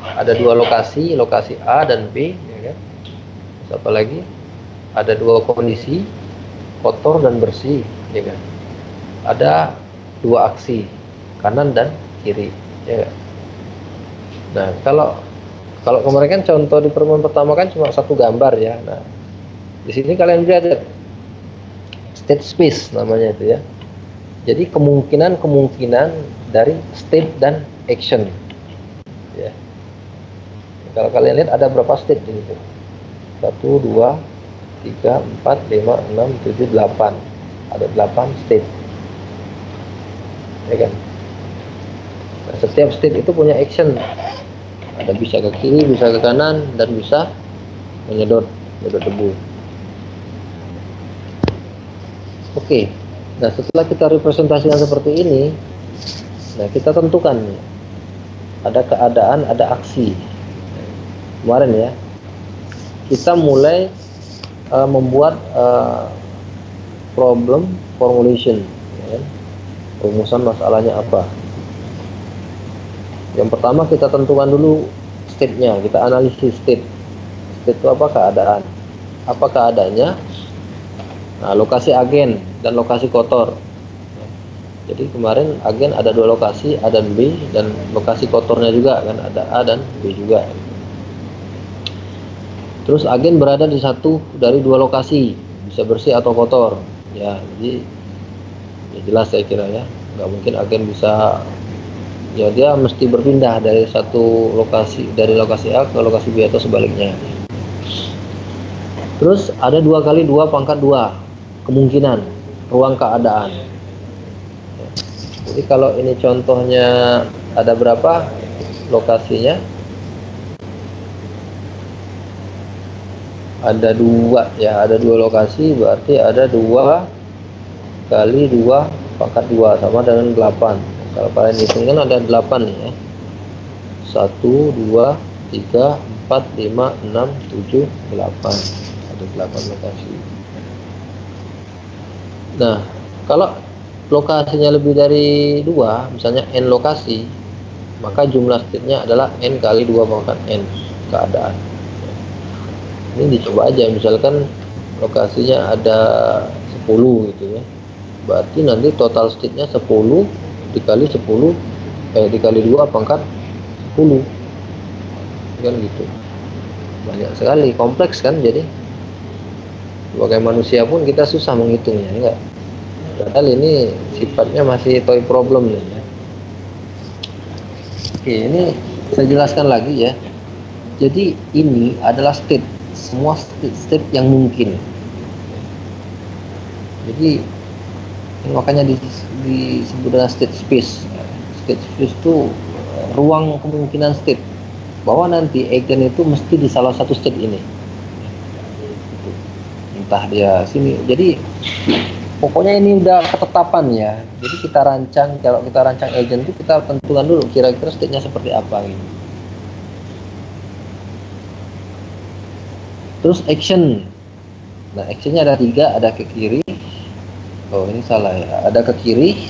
ada 2 lokasi A dan B ya kan. Terus apa lagi? Ada 2 kondisi, kotor dan bersih ya kan. Ada 2 aksi, kanan dan kiri ya kan? Nah, kalau Kalau kemarin kan contoh di pertemuan pertama kan cuma satu gambar ya. Nah, di sini kalian lihat state space namanya itu ya. Jadi kemungkinan dari state dan action. Ya. Kalau kalian lihat ada berapa state di situ? 1, 2, 3, 4, 5, 6, 7, 8. Ada 8 state. Ya kan? Nah, setiap state itu punya action. Ada bisa ke kiri, bisa ke kanan, dan bisa menyedot debu. Oke. Nah, setelah kita representasikan seperti ini, nah kita tentukan ada keadaan, ada aksi. Kemarin ya, kita mulai membuat problem formulation, ya. Rumusan masalahnya apa. Yang pertama kita tentukan dulu state-nya, kita analisis state. State itu apa? Keadaan. Apa keadaannya? Nah, lokasi agen dan lokasi kotor. Jadi kemarin agen ada 2 lokasi, A dan B, dan lokasi kotornya juga kan ada A dan B juga. Terus agen berada di satu dari 2 lokasi, bisa bersih atau kotor. Ya, jadi ya jelas saya kira ya, nggak mungkin agen bisa, ya dia mesti berpindah dari satu lokasi, dari lokasi A ke lokasi B atau sebaliknya. Terus ada 2 kali 2 pangkat 2 kemungkinan ruang keadaan. Jadi kalau ini contohnya ada berapa lokasinya? Ada 2 ya, ada 2 lokasi, berarti ada 2 kali 2 pangkat 2 sama dengan 8. Kalau kalian hitung kan ada 8 nih ya. 1, 2, 3, 4, 5, 6, 7, 8. Ada 8 lokasi. Nah, kalau lokasinya lebih dari 2, misalnya n lokasi, maka jumlah state-nya adalah n kali 2 pangkat n keadaan. Ini dicoba aja, misalkan lokasinya ada 10 gitu ya. Berarti nanti total state-nya 10 dikali 10 dikali 2 pangkat 10. Kan gitu. Banyak sekali, kompleks kan, jadi sebagai manusia pun kita susah menghitungnya, enggak? Padahal ini sifatnya masih toy problem nih ya. Oke, ini saya jelaskan lagi ya. Jadi ini adalah state, semua state yang mungkin. Jadi makanya disebut dengan state space. State space itu ruang kemungkinan state, bahwa nanti agen itu mesti di salah satu state ini. Entah dia sini. Jadi pokoknya ini udah ketetapan ya. Jadi kita rancang, kalau kita rancang agent itu kita tentukan dulu kira-kira state-nya seperti apa gitu. Terus action. Nah, actionnya ada 3, ada ke kiri. Oh, ini salah ya. Ada ke kiri.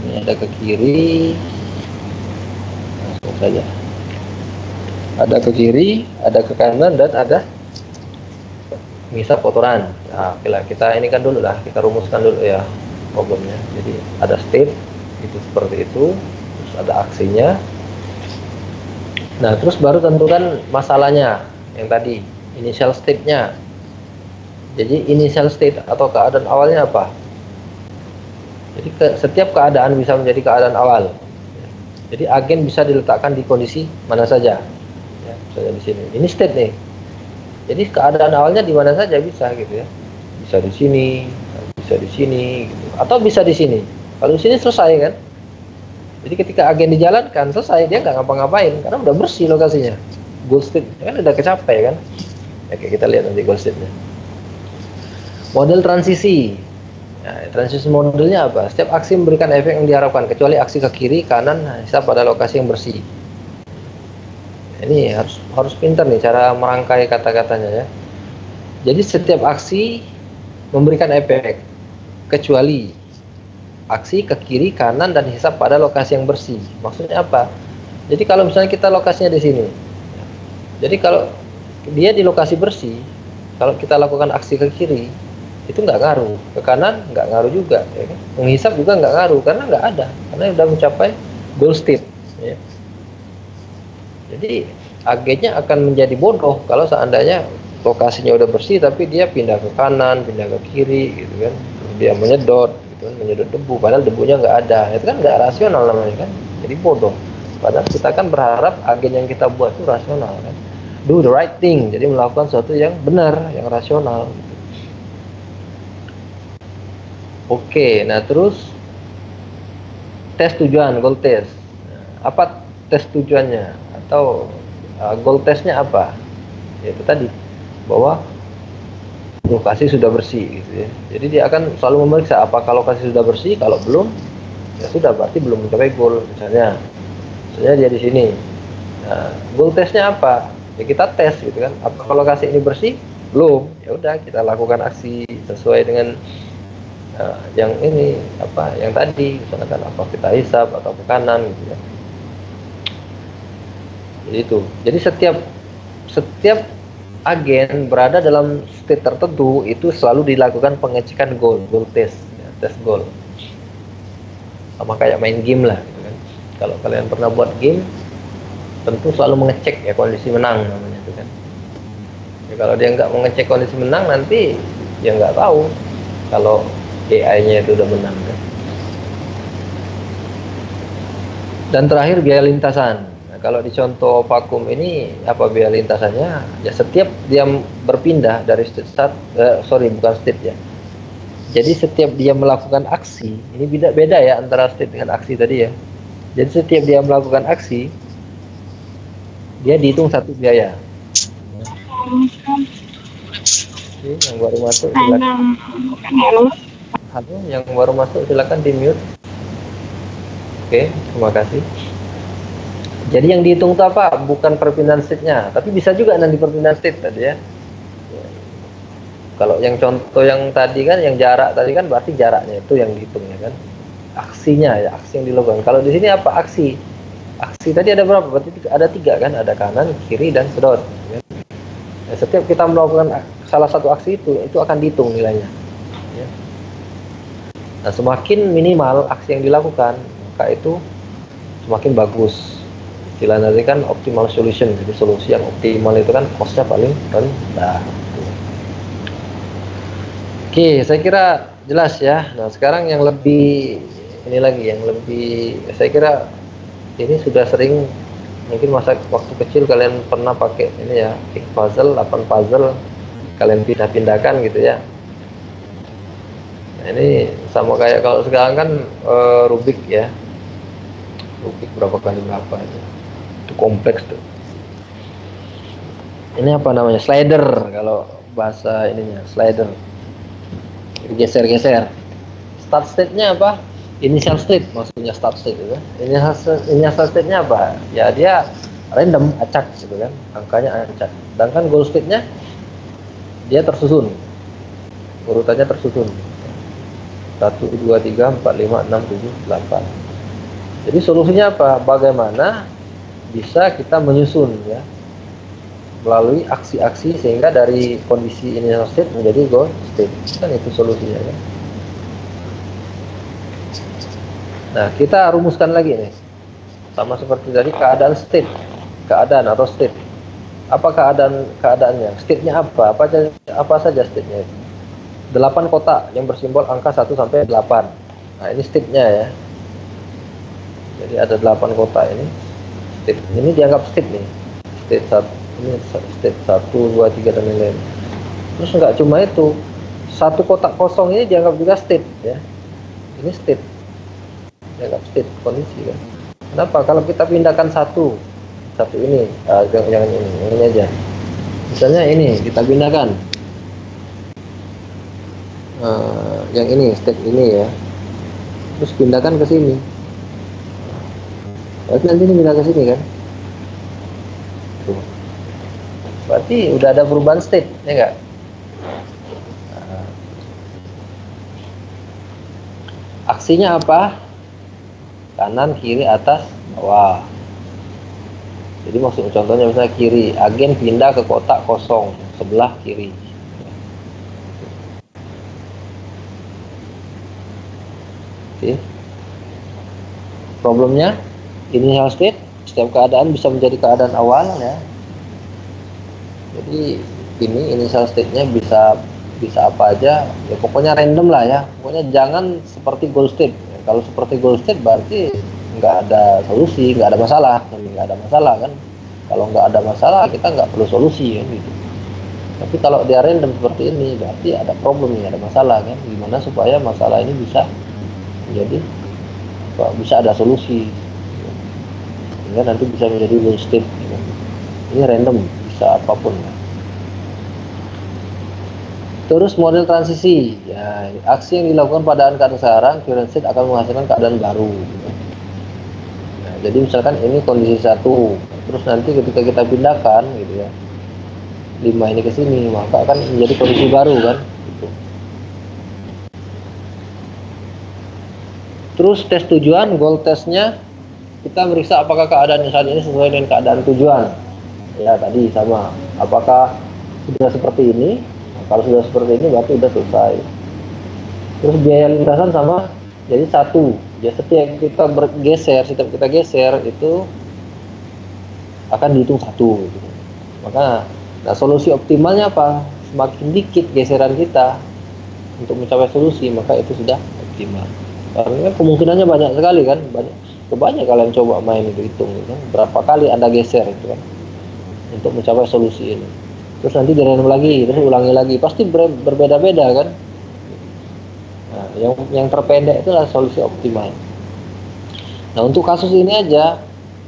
Ini ada ke kiri. Langsung saja. Ada ke kiri, ada ke kanan, dan ada menghisap kotoran. Nah, kita ini kan dulu lah, kita rumuskan dulu ya problemnya. Jadi ada state itu seperti itu, terus ada aksinya. Nah, terus baru tentukan masalahnya yang tadi, initial state-nya. Jadi initial state atau keadaan awalnya apa? Jadi setiap keadaan bisa menjadi keadaan awal. Jadi agen bisa diletakkan di kondisi mana saja. Ya, misalnya di sini. Ini state nih. Jadi keadaan awalnya di mana saja bisa gitu ya. Bisa di sini, bisa di sini, gitu. Atau bisa di sini. Kalau di sini selesai kan. Jadi ketika agen dijalankan selesai, dia nggak ngapa-ngapain karena udah bersih lokasinya. Goal state kan udah kecapai kan. Oke, kita lihat nanti goal state-nya. Model transisi. Nah, transisi modelnya apa? Setiap aksi memberikan efek yang diharapkan, kecuali aksi ke kiri, kanan, hisap pada lokasi yang bersih. Ini harus pintar nih cara merangkai kata-katanya ya. Jadi setiap aksi memberikan efek, kecuali aksi ke kiri, kanan, dan hisap pada lokasi yang bersih. Maksudnya apa? Jadi kalau misalnya kita lokasinya di sini, jadi kalau dia di lokasi bersih, kalau kita lakukan aksi ke kiri, itu nggak ngaruh, ke kanan nggak ngaruh juga, ya kan? Menghisap juga nggak ngaruh karena nggak ada, karena sudah mencapai goal state. Ya. Jadi agennya akan menjadi bodoh kalau seandainya lokasinya udah bersih tapi dia pindah ke kanan, pindah ke kiri gitu kan. Dia menyedot gitu kan, menyedot debu padahal debunya nggak ada. Itu kan nggak rasional namanya kan. Jadi bodoh. Padahal kita kan berharap agen yang kita buat itu rasional kan. Do the right thing. Jadi melakukan sesuatu yang benar, yang rasional. Oke, nah terus tes tujuan, goal test. Apa tes tujuannya? Atau goal testnya apa? Ya itu tadi, bahwa lokasi sudah bersih gitu ya. Jadi dia akan selalu memeriksa apakah lokasi sudah bersih. Kalau belum, ya sudah berarti belum mencapai goal. Misalnya dia di sini. Nah, goal testnya apa? Ya kita tes gitu kan. Apakah lokasi ini bersih? Belum. Ya udah kita lakukan aksi sesuai dengan yang ini apa yang tadi, misalkan apa kita hisap atau ke kanan gitu ya. Jadi itu. Jadi setiap agen berada dalam state tertentu itu selalu dilakukan pengecekan goal test, ya, tes goal. Sama kayak main game lah gitu kan. Kalau kalian pernah buat game, tentu selalu mengecek ya kondisi menang namanya itu kan. Ya, kalau dia nggak mengecek kondisi menang, nanti dia nggak tahu kalau AI-nya itu udah menang kan. Dan terakhir biaya lintasan. Nah, kalau di contoh vakum ini apa biaya lintasannya? Ya setiap dia berpindah dari state bukan state ya. Jadi setiap dia melakukan aksi, ini beda ya antara state dengan aksi tadi ya. Jadi setiap dia melakukan aksi, dia dihitung satu biaya. Oke, yang baru masuk silakan. Halo, yang baru masuk silakan di mute. Oke, terima kasih. Jadi yang dihitung itu apa? Bukan perpindahan state-nya, tapi bisa juga nanti perpindahan state tadi ya. Kalau yang contoh yang tadi kan, yang jarak tadi kan berarti jaraknya itu yang dihitungnya kan. Aksinya ya, aksi yang dilakukan. Kalau di sini apa aksi? Aksi tadi ada berapa? Berarti ada 3 kan? Ada kanan, kiri, dan sedot. Ya. Nah, setiap kita melakukan salah satu aksi itu akan dihitung nilainya. Ya. Nah, semakin minimal aksi yang dilakukan, maka itu semakin bagus. Istilah nanti kan optimal solution, jadi solusi yang optimal itu kan cost-nya paling rendah. Oke, saya kira jelas ya. Nah, sekarang yang lebih ini lagi, yang lebih saya kira ini sudah sering, mungkin masa waktu kecil kalian pernah pakai ini ya, pick puzzle, 8 puzzle, kalian pindah-pindahkan gitu ya. Nah, ini sama kayak kalau sekarang kan Rubik ya. Rubik berapa kali berapa itu. Itu kompleks tuh. Ini apa namanya? Slider kalau bahasa ininya, slider. Geser-geser. Start state-nya apa? Initial state maksudnya start state itu. Initial state-nya apa? Ya dia random, acak gitu kan. Angkanya acak. Sedangkan goal state-nya dia tersusun. Urutannya tersusun. 1 2 3 4 5 6 7 8. Jadi solusinya apa? Bagaimana bisa kita menyusun ya melalui aksi-aksi sehingga dari kondisi initial state menjadi goal state. Kan itu solusinya ya. Nah, kita rumuskan lagi nih. Sama seperti tadi keadaan state, keadaan atau state. Apa keadaannya? State-nya apa? Apa saja state-nya itu? 8 kotak yang bersimbol angka 1 sampai 8. Nah, ini state-nya ya. Jadi ada 8 kotak ini. State ini dianggap state nih. State 1, ini state 1, 2, 3 dan lain-lain. Terus enggak cuma itu. Satu kotak kosong ini dianggap juga state ya. Ini state. Dianggap state kondisi kan. Kenapa? Kalau kita pindahkan satu ini, jangan ini aja. Misalnya ini kita pindahkan. Yang ini state ini ya. Terus pindahkan ke sini. Berarti nanti ini pindah ke sini kan? Tuh. Berarti udah ada perubahan state, ya enggak? Nah. Aksinya apa? Kanan, kiri, atas, bawah. Jadi maksud contohnya misalnya kiri, agen pindah ke kotak kosong sebelah kiri. Oke. Problemnya initial state, setiap keadaan bisa menjadi keadaan awal ya. Jadi ini initial state-nya bisa bisa apa aja, ya pokoknya random lah ya. Pokoknya jangan seperti goal state. Ya, kalau seperti goal state berarti nggak ada solusi, nggak ada masalah, nggak ada masalah kan. Kalau nggak ada masalah kita nggak perlu solusi kan gitu. Tapi kalau dia random seperti ini berarti ada problem nih, ada masalah kan. Gimana supaya masalah ini bisa menjadi bisa ada solusi, sehingga nanti bisa menjadi goal state. Ya. Ini random, bisa apapun. Terus model transisi, ya aksi yang dilakukan pada keadaan sekarang, current state akan menghasilkan keadaan baru. Nah, jadi misalkan ini kondisi 1, terus nanti ketika kita pindahkan, gitu ya, 5 ini ke sini, maka akan menjadi kondisi baru kan. Gitu. Terus tes tujuan, goal testnya, kita meriksa apakah keadaan saat ini sesuai dengan keadaan tujuan. Ya tadi sama, apakah sudah seperti ini. Kalau sudah seperti ini berarti sudah selesai. Terus biaya lintasan sama, jadi 1. Jadi setiap kita bergeser, setiap kita geser itu akan dihitung 1. Gitu. Maka solusi optimalnya apa? Semakin dikit geseran kita untuk mencapai solusi, maka itu sudah optimal. Karena kemungkinannya banyak sekali kan, banyak kalian coba main itu hitung kan, berapa kali Anda geser itu kan untuk mencapai solusi ini. Terus nanti dirandom lagi, terus ulangi lagi, pasti berbeda-beda kan. Nah, yang terpendek itulah solusi optimal. Nah, untuk kasus ini aja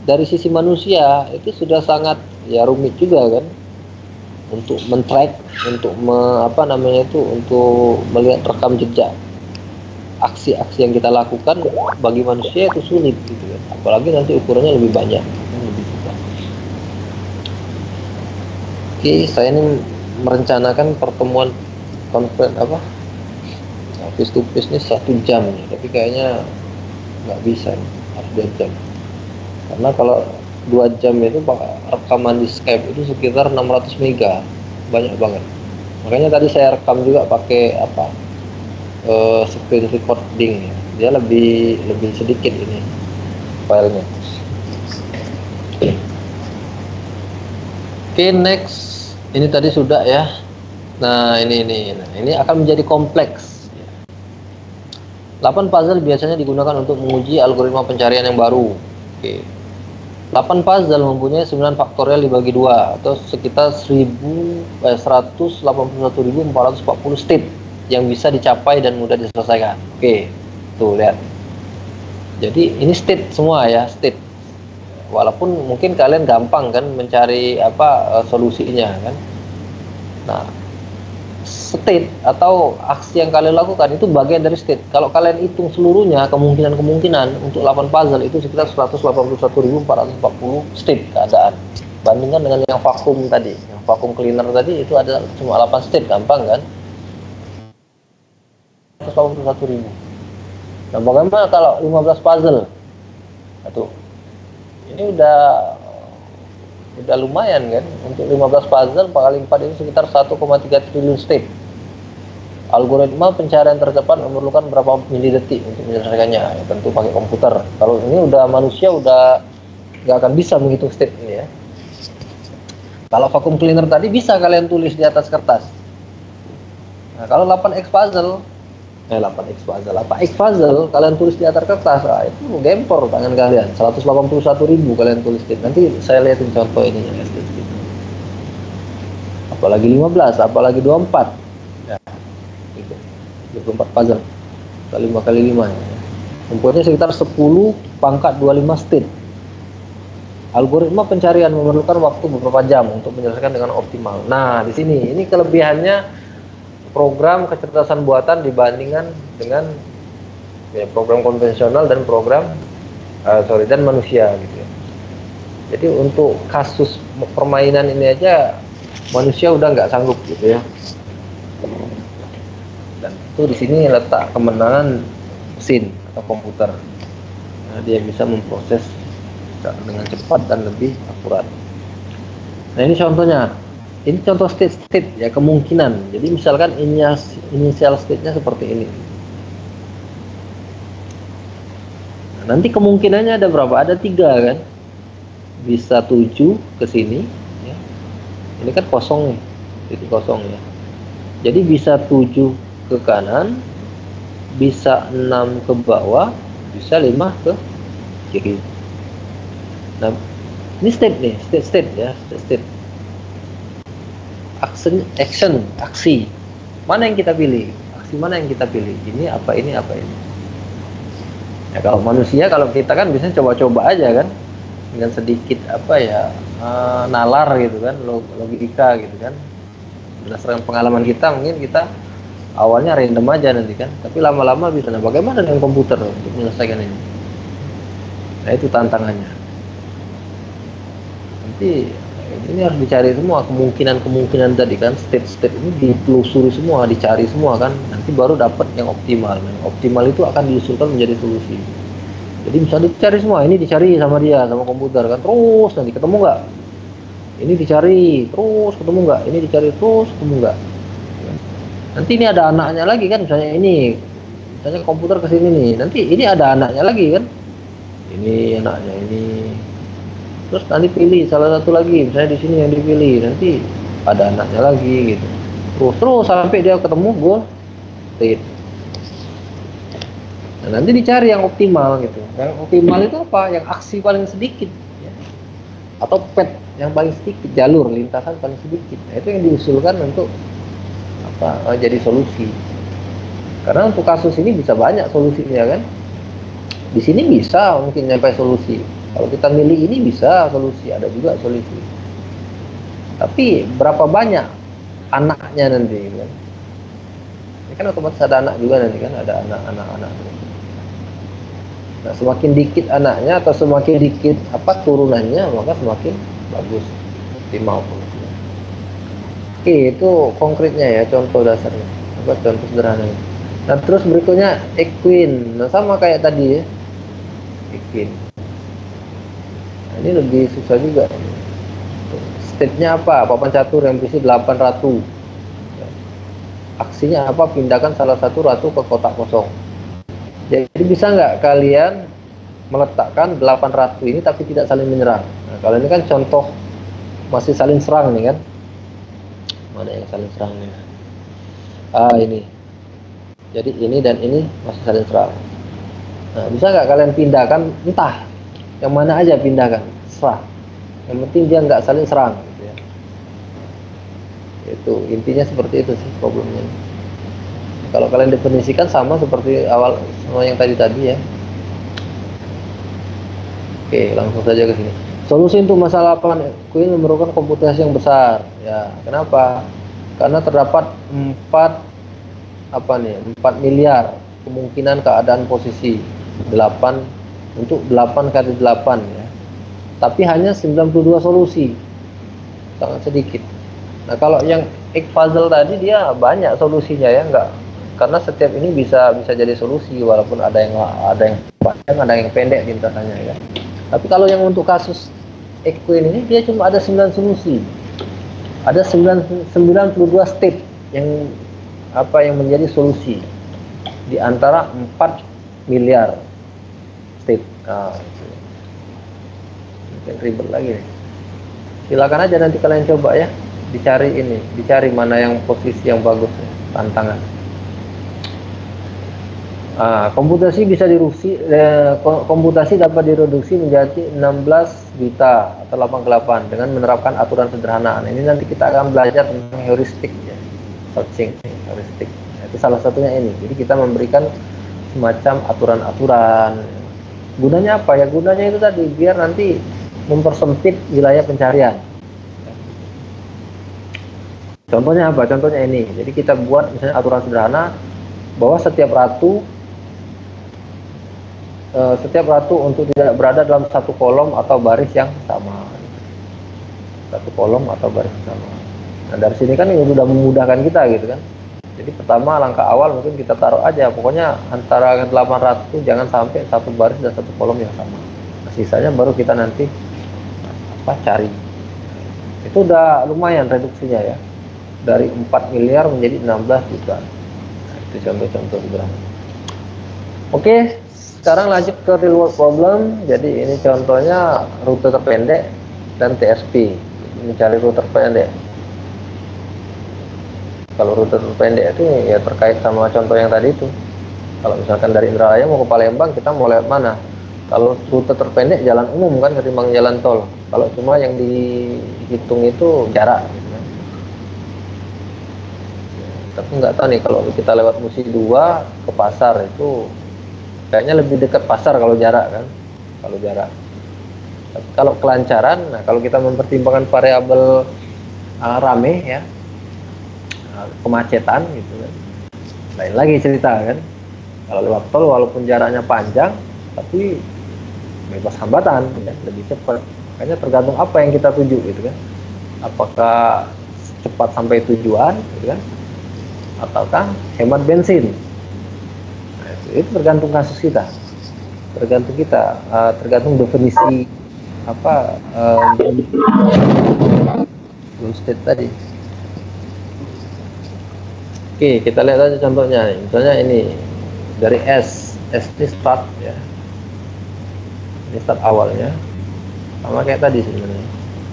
dari sisi manusia itu sudah sangat ya rumit juga kan, untuk men-track, untuk untuk melihat rekam jejak aksi-aksi yang kita lakukan bagi manusia itu sulit gitu kan. Apalagi nanti ukurannya lebih banyak. Oke, saya ini merencanakan pertemuan face to face ini 1 jam, tapi kayaknya nggak bisa nih, harus 2 jam. Karena kalau 2 jam itu rekaman di Skype itu sekitar 600 mega, banyak banget. Makanya tadi saya rekam juga pakai screen recording, dia lebih sedikit ini filenya. Oke, next. Ini tadi sudah ya. Nah, ini akan menjadi kompleks. 8 puzzle biasanya digunakan untuk menguji algoritma pencarian yang baru. Oke. 8 puzzle mempunyai 9 faktorial dibagi 2 atau sekitar 181.440 state yang bisa dicapai dan mudah diselesaikan. Oke. Tuh, lihat. Jadi ini state semua ya, state. Walaupun mungkin kalian gampang kan mencari solusinya kan. Nah, state atau aksi yang kalian lakukan itu bagian dari state. Kalau kalian hitung seluruhnya, kemungkinan untuk 8 puzzle itu sekitar 181.440 state keadaan. Bandingkan dengan yang vakum tadi, yang vakum cleaner tadi itu ada cuma 8 state, gampang kan? 181.000. Nah, bagaimana kalau 15 puzzle? Satu. Ini udah lumayan kan, untuk 15 puzzle kali 4 itu sekitar 1,3 triliun state. Algoritma pencarian tercepat memerlukan berapa milidetik untuk menyelesaikannya, ya, tentu pakai komputer. Kalau ini udah manusia udah nggak akan bisa menghitung state ini ya. Kalau vacuum cleaner tadi bisa kalian tulis di atas kertas. Nah, kalau 8x puzzle kalian tulis di atas kertas, itu gempor tangan kalian. 181.000 kalian tulis. Nanti saya lihatin contoh ini ya. Apalagi 15, apalagi 24 ya, gitu. 24 puzzle kali 5 kali 5 ya. Mempunyai sekitar 10⁻25 state. Algoritma pencarian memerlukan waktu beberapa jam untuk menyelesaikan dengan optimal. Nah, di sini ini kelebihannya program kecerdasan buatan dibandingkan dengan ya, program konvensional dan dan manusia gitu ya. Jadi untuk kasus permainan ini aja manusia udah nggak sanggup gitu ya. Dan itu di sini letak kemenangan mesin atau komputer. Nah, dia bisa memproses dengan cepat dan lebih akurat. Nah, ini contohnya. Ini contoh state ya, kemungkinan. Jadi misalkan initial state-nya seperti ini. Nah, nanti kemungkinannya ada berapa? Ada 3 kan? Bisa 7 ke sini ya. Ini kan kosong nih, titik kosong ya. Jadi bisa 7 ke kanan, bisa 6 ke bawah, bisa 5 ke kiri. Nah, ini state nih, state ya, state. Action, aksi. Mana yang kita pilih? Aksi mana yang kita pilih? Ini apa ini apa ini? Ya kalau manusia, kalau kita kan biasanya coba-coba aja kan, dengan sedikit apa ya, nalar gitu kan, logika gitu kan. Berdasarkan pengalaman kita, mungkin kita awalnya random aja nanti kan, tapi lama-lama bisa. Nah, bagaimana dengan komputer untuk menyelesaikan ini? Nah, itu tantangannya. Nanti ini harus dicari semua kemungkinan tadi kan, state ini ditelusuri semua, dicari semua kan, nanti baru dapat yang optimal. Yang optimal itu akan diusulkan menjadi solusi. Jadi bisa dicari semua, ini dicari sama dia, sama komputer kan, terus nanti ketemu nggak? Ini dicari terus ketemu nggak? Ini dicari terus ketemu nggak? Nanti ini ada anaknya lagi kan, misalnya komputer kesini nih, nanti ini ada anaknya lagi kan, ini anaknya ini, terus nanti pilih salah satu lagi, misalnya di sini yang dipilih, nanti ada anaknya lagi gitu, terus sampai dia ketemu goal state. Nah, nanti dicari yang optimal gitu. Yang optimal itu apa? Yang aksi paling sedikit ya. Atau path yang paling sedikit, jalur lintasan paling sedikit. Nah, itu yang diusulkan untuk jadi solusi. Karena untuk kasus ini bisa banyak solusinya kan. Di sini bisa mungkin sampai solusi. Kalau kita milih ini bisa solusi, ada juga solusi. Tapi berapa banyak anaknya nanti kan? Ini kan otomatis ada anak juga nanti kan, ada anak-anak. Nah, semakin dikit anaknya atau semakin dikit turunannya, maka semakin bagus, optimal. Oke, itu konkretnya ya, contoh dasarnya. Contoh sederhananya. Nah, terus berikutnya equine. Nah, sama kayak tadi ya. Equine. Nah, ini lebih susah juga. State-nya apa? Papan catur yang berisi 8 ratu. Aksinya apa? Pindahkan salah satu ratu ke kotak kosong. Jadi bisa nggak kalian meletakkan 8 ratu ini tapi tidak saling menyerang? Nah, kalau ini kan contoh masih saling serang nih kan. Mana yang saling serang nih? Ini. Jadi ini dan ini masih saling serang. Nah, bisa nggak kalian pindahkan? Entah yang mana aja pindahkan, serah. Yang penting dia nggak saling serang gitu ya. Itu intinya seperti itu sih problemnya. Kalau kalian definisikan sama seperti awal sama yang tadi ya. Oke, langsung saja ke sini. Solusi untuk masalah lapangan equine memerlukan komputasi yang besar. Ya, kenapa? Karena terdapat 4 miliar kemungkinan keadaan posisi 8 untuk 8 kali 8 ya. Tapi hanya 92 solusi. Sangat sedikit. Nah, kalau yang egg puzzle tadi dia banyak solusinya ya, enggak. Karena setiap ini bisa jadi solusi walaupun ada yang panjang, ada yang pendek lintasannya ya. Tapi kalau yang untuk kasus equine ini dia cuma ada 9 solusi. Ada 92 step yang menjadi solusi di antara 4 miliar step. Nah, mungkin ribet lagi nih. Silakan aja nanti kalian coba ya, dicari mana yang posisi yang bagus ya, tantangan. Komputasi komputasi dapat direduksi menjadi 16 juta atau 8 ke 8 dengan menerapkan aturan sederhana. Nah, ini nanti kita akan belajar tentang heuristik ya, searching heuristik. Nah, itu salah satunya ini. Jadi kita memberikan semacam aturan-aturan. Gunanya apa ya? Gunanya itu tadi biar nanti mempersempit wilayah pencarian. Contohnya apa? Contohnya ini. Jadi kita buat misalnya aturan sederhana bahwa setiap ratu untuk tidak berada dalam satu kolom atau baris yang sama. Satu kolom atau baris yang sama. Nah, dari sini kan ini sudah memudahkan kita gitu kan. Jadi pertama langkah awal mungkin kita taruh aja pokoknya antara 800 jangan sampai satu baris dan satu kolom yang sama. Nah, sisanya baru kita nanti cari. Itu udah lumayan reduksinya ya. Dari 4 miliar menjadi 16 juta. Nah, itu contoh-contoh sederhana. Oke, sekarang lanjut ke real world problem. Jadi ini contohnya rute terpendek dan TSP. Mencari rute terpendek. Kalau rute terpendek itu ya terkait sama contoh yang tadi itu. Kalau misalkan dari Indralaya mau ke Palembang, kita mau lewat mana? Kalau rute terpendek jalan umum kan ketimbang jalan tol. Kalau cuma yang dihitung itu jarak. Gitu kan. Tapi nggak tahu nih kalau kita lewat Musi 2 ke pasar itu kayaknya lebih dekat pasar kalau jarak kan. Kalau jarak. Tapi kalau kelancaran, nah kalau kita mempertimbangkan variabel rame ya, kemacetan gitu kan. Lain lagi cerita kan. Kalau lewat tol walaupun jaraknya panjang, tapi bebas hambatan, ya, lebih cepat. Makanya tergantung apa yang kita tuju gitu kan. Apakah cepat sampai tujuan, gitu kan, ataukah hemat bensin. Nah, itu tergantung kasus kita, tergantung definisi apa goal state tadi. Oke, kita lihat aja contohnya. Misalnya ini dari S ini start ya. Ini start awalnya. Sama kayak tadi sebenarnya.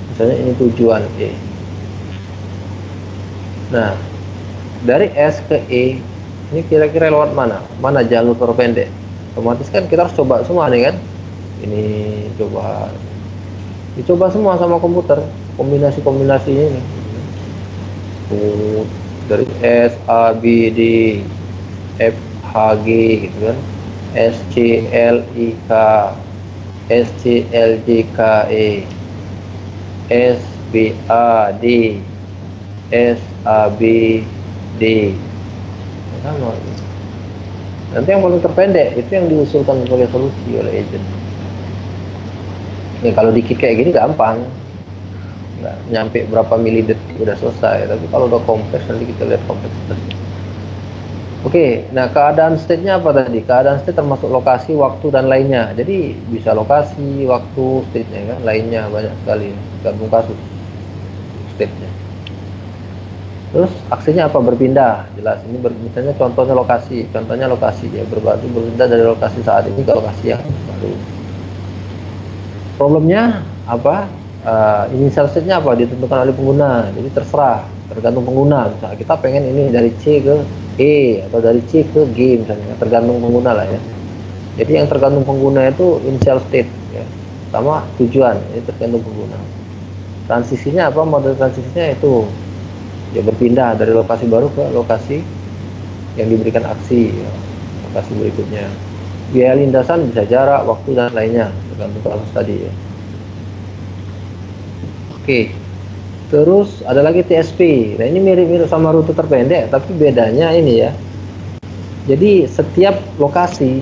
Misalnya ini tujuan E. Nah, dari S ke E, ini kira-kira lewat mana? Mana jalur terpendek? Otomatis kan kita harus coba semua nih kan. Ini dicoba semua sama komputer. Kombinasi-kombinasi ini. Dari S, A, B, D, F, H, G gitu kan, S, C, L, I, K, S, C, L, J, K, E, S, B, A, D, S, A, B, D. Sama. Nanti yang paling terpendek itu yang diusulkan sebagai solusi oleh agent. Nih kalau dikit kayak gini gampang, nggak nyampe berapa milidetik udah selesai. Tapi kalau udah kompleks nanti kita lihat kompleksitasnya. Oke, nah keadaan state-nya apa tadi? Keadaan state termasuk lokasi, waktu, dan lainnya. Jadi bisa lokasi, waktu, state-nya kan, lainnya banyak sekali. Tergantung kasus state-nya. Terus aksinya apa? Berpindah. Jelas ini misalnya contohnya lokasi ya, berarti berpindah dari lokasi saat ini ke lokasi yang baru. Problemnya apa? Initial state-nya apa? Ditentukan oleh pengguna. Jadi terserah, tergantung pengguna. Misalnya kita pengen ini dari C ke E atau dari C ke G misalnya, tergantung pengguna lah ya. Jadi yang tergantung pengguna itu initial state ya, sama tujuan, ini tergantung pengguna. Transisinya apa? Model transisinya itu ya berpindah dari lokasi baru ke lokasi yang diberikan aksi ya, lokasi berikutnya. Biaya lintasan bisa jarak, waktu, dan lainnya tergantung kasus tadi ya. Oke, terus ada lagi TSP. Nah ini mirip-mirip sama rute terpendek, tapi bedanya ini ya. Jadi setiap lokasi,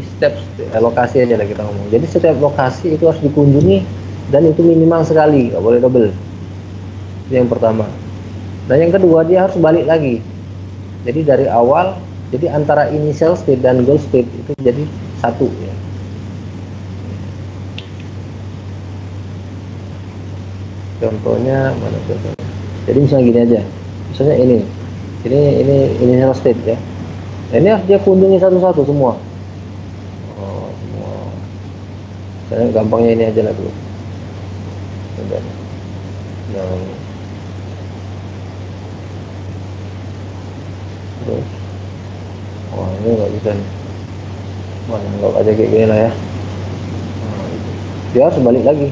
lokasi aja lah kita ngomong. Jadi setiap lokasi itu harus dikunjungi dan itu minimal sekali, nggak boleh double. Itu yang pertama. Dan yang kedua dia harus balik lagi. Jadi dari awal, jadi antara initial state dan goal state itu jadi satu ya. Contohnya mana contohnya? Jadi misalnya gini aja, misalnya ini initial state ya. Nah, ini harus dia kunjungi satu-satu semua. Oh, semua. Misalnya gampangnya ini aja lah dulu. Nah, terus, wah ini nggak bisa nih. Mana nggak aja kayak gini lah ya. Nah, dia harus balik lagi.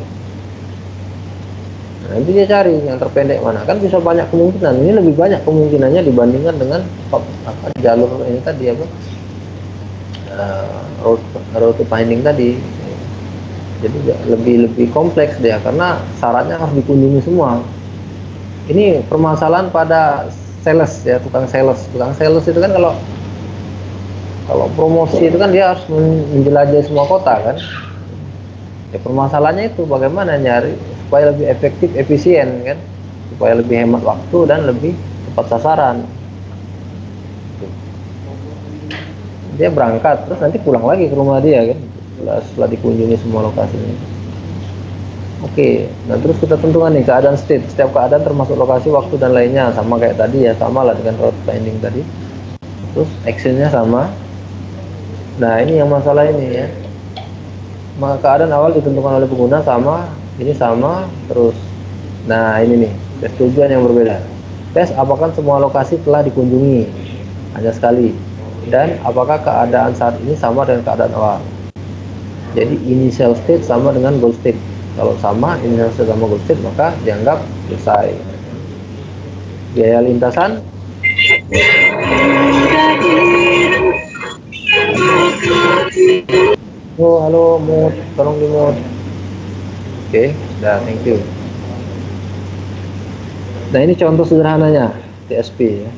Nanti dia cari yang terpendek mana, kan bisa banyak kemungkinan. Ini lebih banyak kemungkinannya dibandingkan dengan jalur ini tadi apa, route finding tadi. Jadi lebih kompleks dia karena syaratnya harus dikunjungi semua. Ini permasalahan pada sales ya, tukang sales itu kan kalau promosi itu kan dia harus menjelajahi semua kota kan. Ya permasalahannya itu bagaimana nyari supaya lebih efektif, efisien kan, supaya lebih hemat waktu dan lebih tepat sasaran. Dia berangkat terus nanti pulang lagi ke rumah dia kan, setelah dikunjungi semua lokasinya. Oke, nah terus kita tentukan nih keadaan state. Setiap keadaan termasuk lokasi, waktu, dan lainnya sama kayak tadi ya, sama lah dengan route finding tadi. Terus actionnya sama. Nah ini yang masalah ini ya. Maka keadaan awal ditentukan oleh pengguna sama. Ini sama terus. Nah ini nih tes tujuan yang berbeda. Tes apakah semua lokasi telah dikunjungi hanya sekali, dan apakah keadaan saat ini sama dengan keadaan awal. Jadi initial state sama dengan goal state. Kalau sama initial state sama goal state, maka dianggap selesai. Biaya lintasan halo mute, tolong di mute. Oke, dah, thank you. Nah, ini contoh sederhananya TSP ya.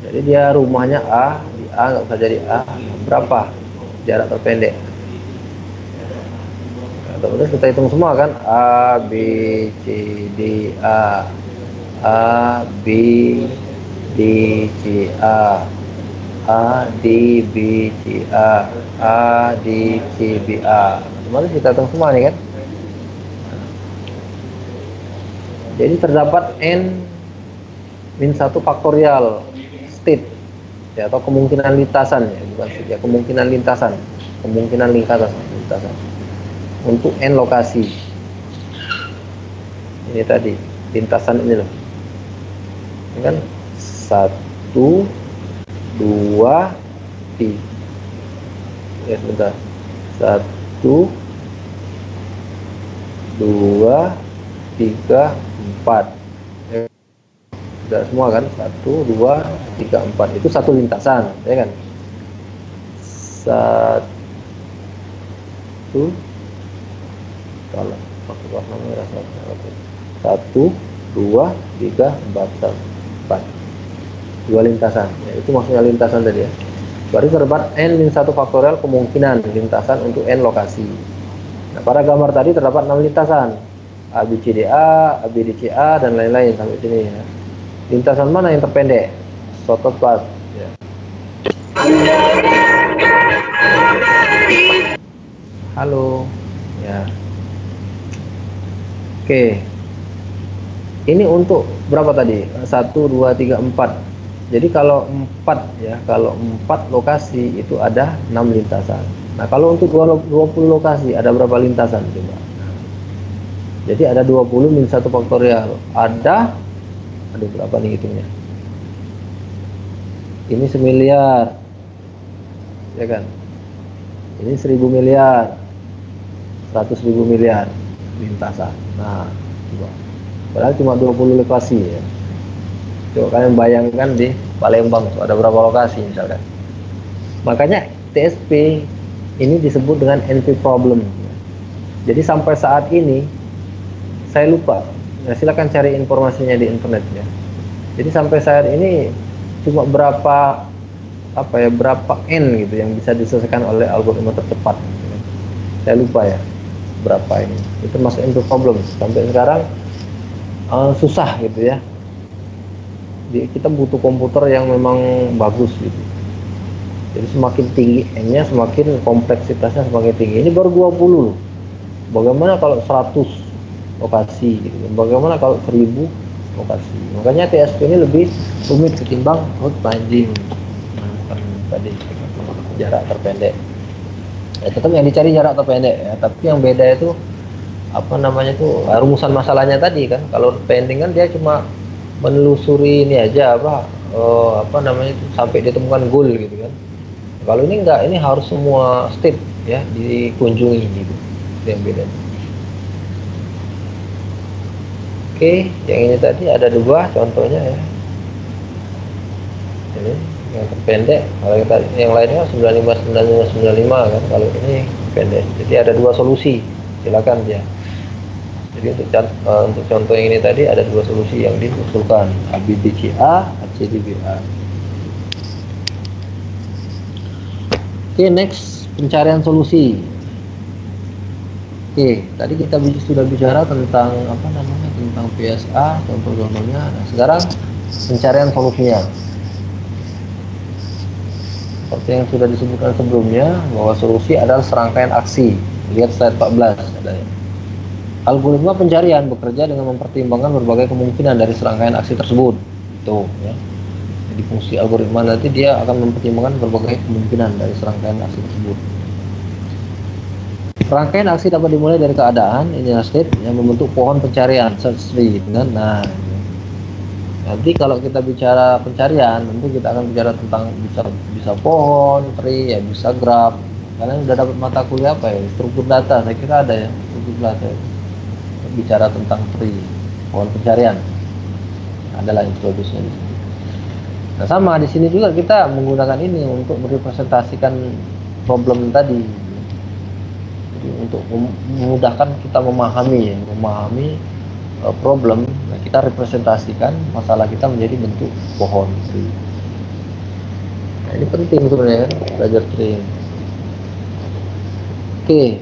Jadi dia rumahnya A, di A nggak usah jadi A, berapa jarak terpendek. Nah, terus kita hitung semua kan, A, B, C, D, A, B, D, C, A, D, B, C, A, D, C, B, A. Otomatis kita hitung semua nih kan. Jadi terdapat n min 1 faktorial state ya, atau kemungkinan lintasan ya, bukan state ya, kemungkinan lintasan untuk n lokasi. Ini tadi lintasan ini loh, ini kan 1, 2, 3 ya, sebentar, 1, 2, 3, 4 ya, sudah semua kan, 1, 2, 3, 4 itu satu lintasan ya kan. 1 kalau pakai warna merah, 1, 2, 3, 4 dua lintasan ya, itu maksudnya lintasan tadi ya. Berarti terdapat n-1 faktorial kemungkinan lintasan untuk n lokasi. Nah, pada gambar tadi terdapat 6 lintasan, ABCDA, ABDCA, dan lain-lain sampai sini ya. Lintasan mana yang terpendek? Shortest path ya. Halo ya. Oke, ini untuk berapa tadi? 1, 2, 3, 4. Jadi kalau 4 ya, kalau 4 lokasi itu ada 6 lintasan. Nah, kalau untuk 20 lokasi ada berapa lintasan coba? Jadi ada 20 min 1 faktorial. Ada berapa nih hitungnya? Ini 1.000.000.000 ya kan? Ini 1.000 miliar, 100.000 miliar lintasan. Nah, coba. Padahal cuma 20 lokasi ya. Coba kalian bayangkan di Palembang ada berapa lokasi misalkan. Makanya TSP ini disebut dengan NP problem. Jadi sampai saat ini saya lupa. Nah, silakan cari informasinya di internet ya. Jadi sampai saat ini cuma berapa n gitu yang bisa diselesaikan oleh algoritma tercepat. Saya lupa ya berapa ini. Itu masuk NP problem. Sampai sekarang susah gitu ya. Kita butuh komputer yang memang bagus gitu. Jadi semakin tinggi n-nya, semakin kompleksitasnya semakin tinggi. Ini baru 20 loh. Bagaimana kalau 100 lokasi gitu. Bagaimana kalau 1000 lokasi. Makanya TSP ini lebih rumit ketimbang route finding. Tadi jarak terpendek. Ya, tetap yang dicari jarak terpendek ya, tapi yang beda itu rumusan masalahnya tadi kan. Kalau pending kan dia cuma menelusuri ini aja sampai ditemukan goal gitu kan. Kalau ini enggak, ini harus semua state ya dikunjungi gitu. Itu yang beda. Oke, yang ini tadi ada 2 contohnya ya. Ini yang terpendek, kalau yang lainnya 95 kan, kalau ini pendek. Jadi ada 2 solusi, silakan ya. Jadi untuk contoh yang ini tadi ada 2 solusi yang diusulkan, ABDCA, ACDBA. Oke, next, pencarian solusi. Oke, tadi kita sudah bicara tentang tentang PSA, contoh-contohnya. Nah, sekarang pencarian solusinya. Seperti yang sudah disebutkan sebelumnya, bahwa solusi adalah serangkaian aksi. Lihat slide 14 adanya. Algoritma pencarian bekerja dengan mempertimbangkan berbagai kemungkinan dari serangkaian aksi tersebut. Tuh, ya. Jadi fungsi algoritma nanti dia akan mempertimbangkan berbagai kemungkinan dari serangkaian aksi tersebut. Rangkaian aksi dapat dimulai dari keadaan initial state yang membentuk pohon pencarian search tree. Nah, Nanti kalau kita bicara pencarian, tentu kita akan bicara tentang bisa pohon, tree, ya bisa graph. Kalian udah dapat mata kuliah apa ya? Struktur data, saya kira ada ya struktur data. Bicara tentang tree, pohon pencarian, adalah introduction. Nah sama di sini juga kita menggunakan ini untuk merepresentasikan problem tadi. Jadi untuk memudahkan kita memahami problem, nah kita representasikan masalah kita menjadi bentuk pohon tree. Nah ini penting sebenarnya kan, belajar tree. Oke,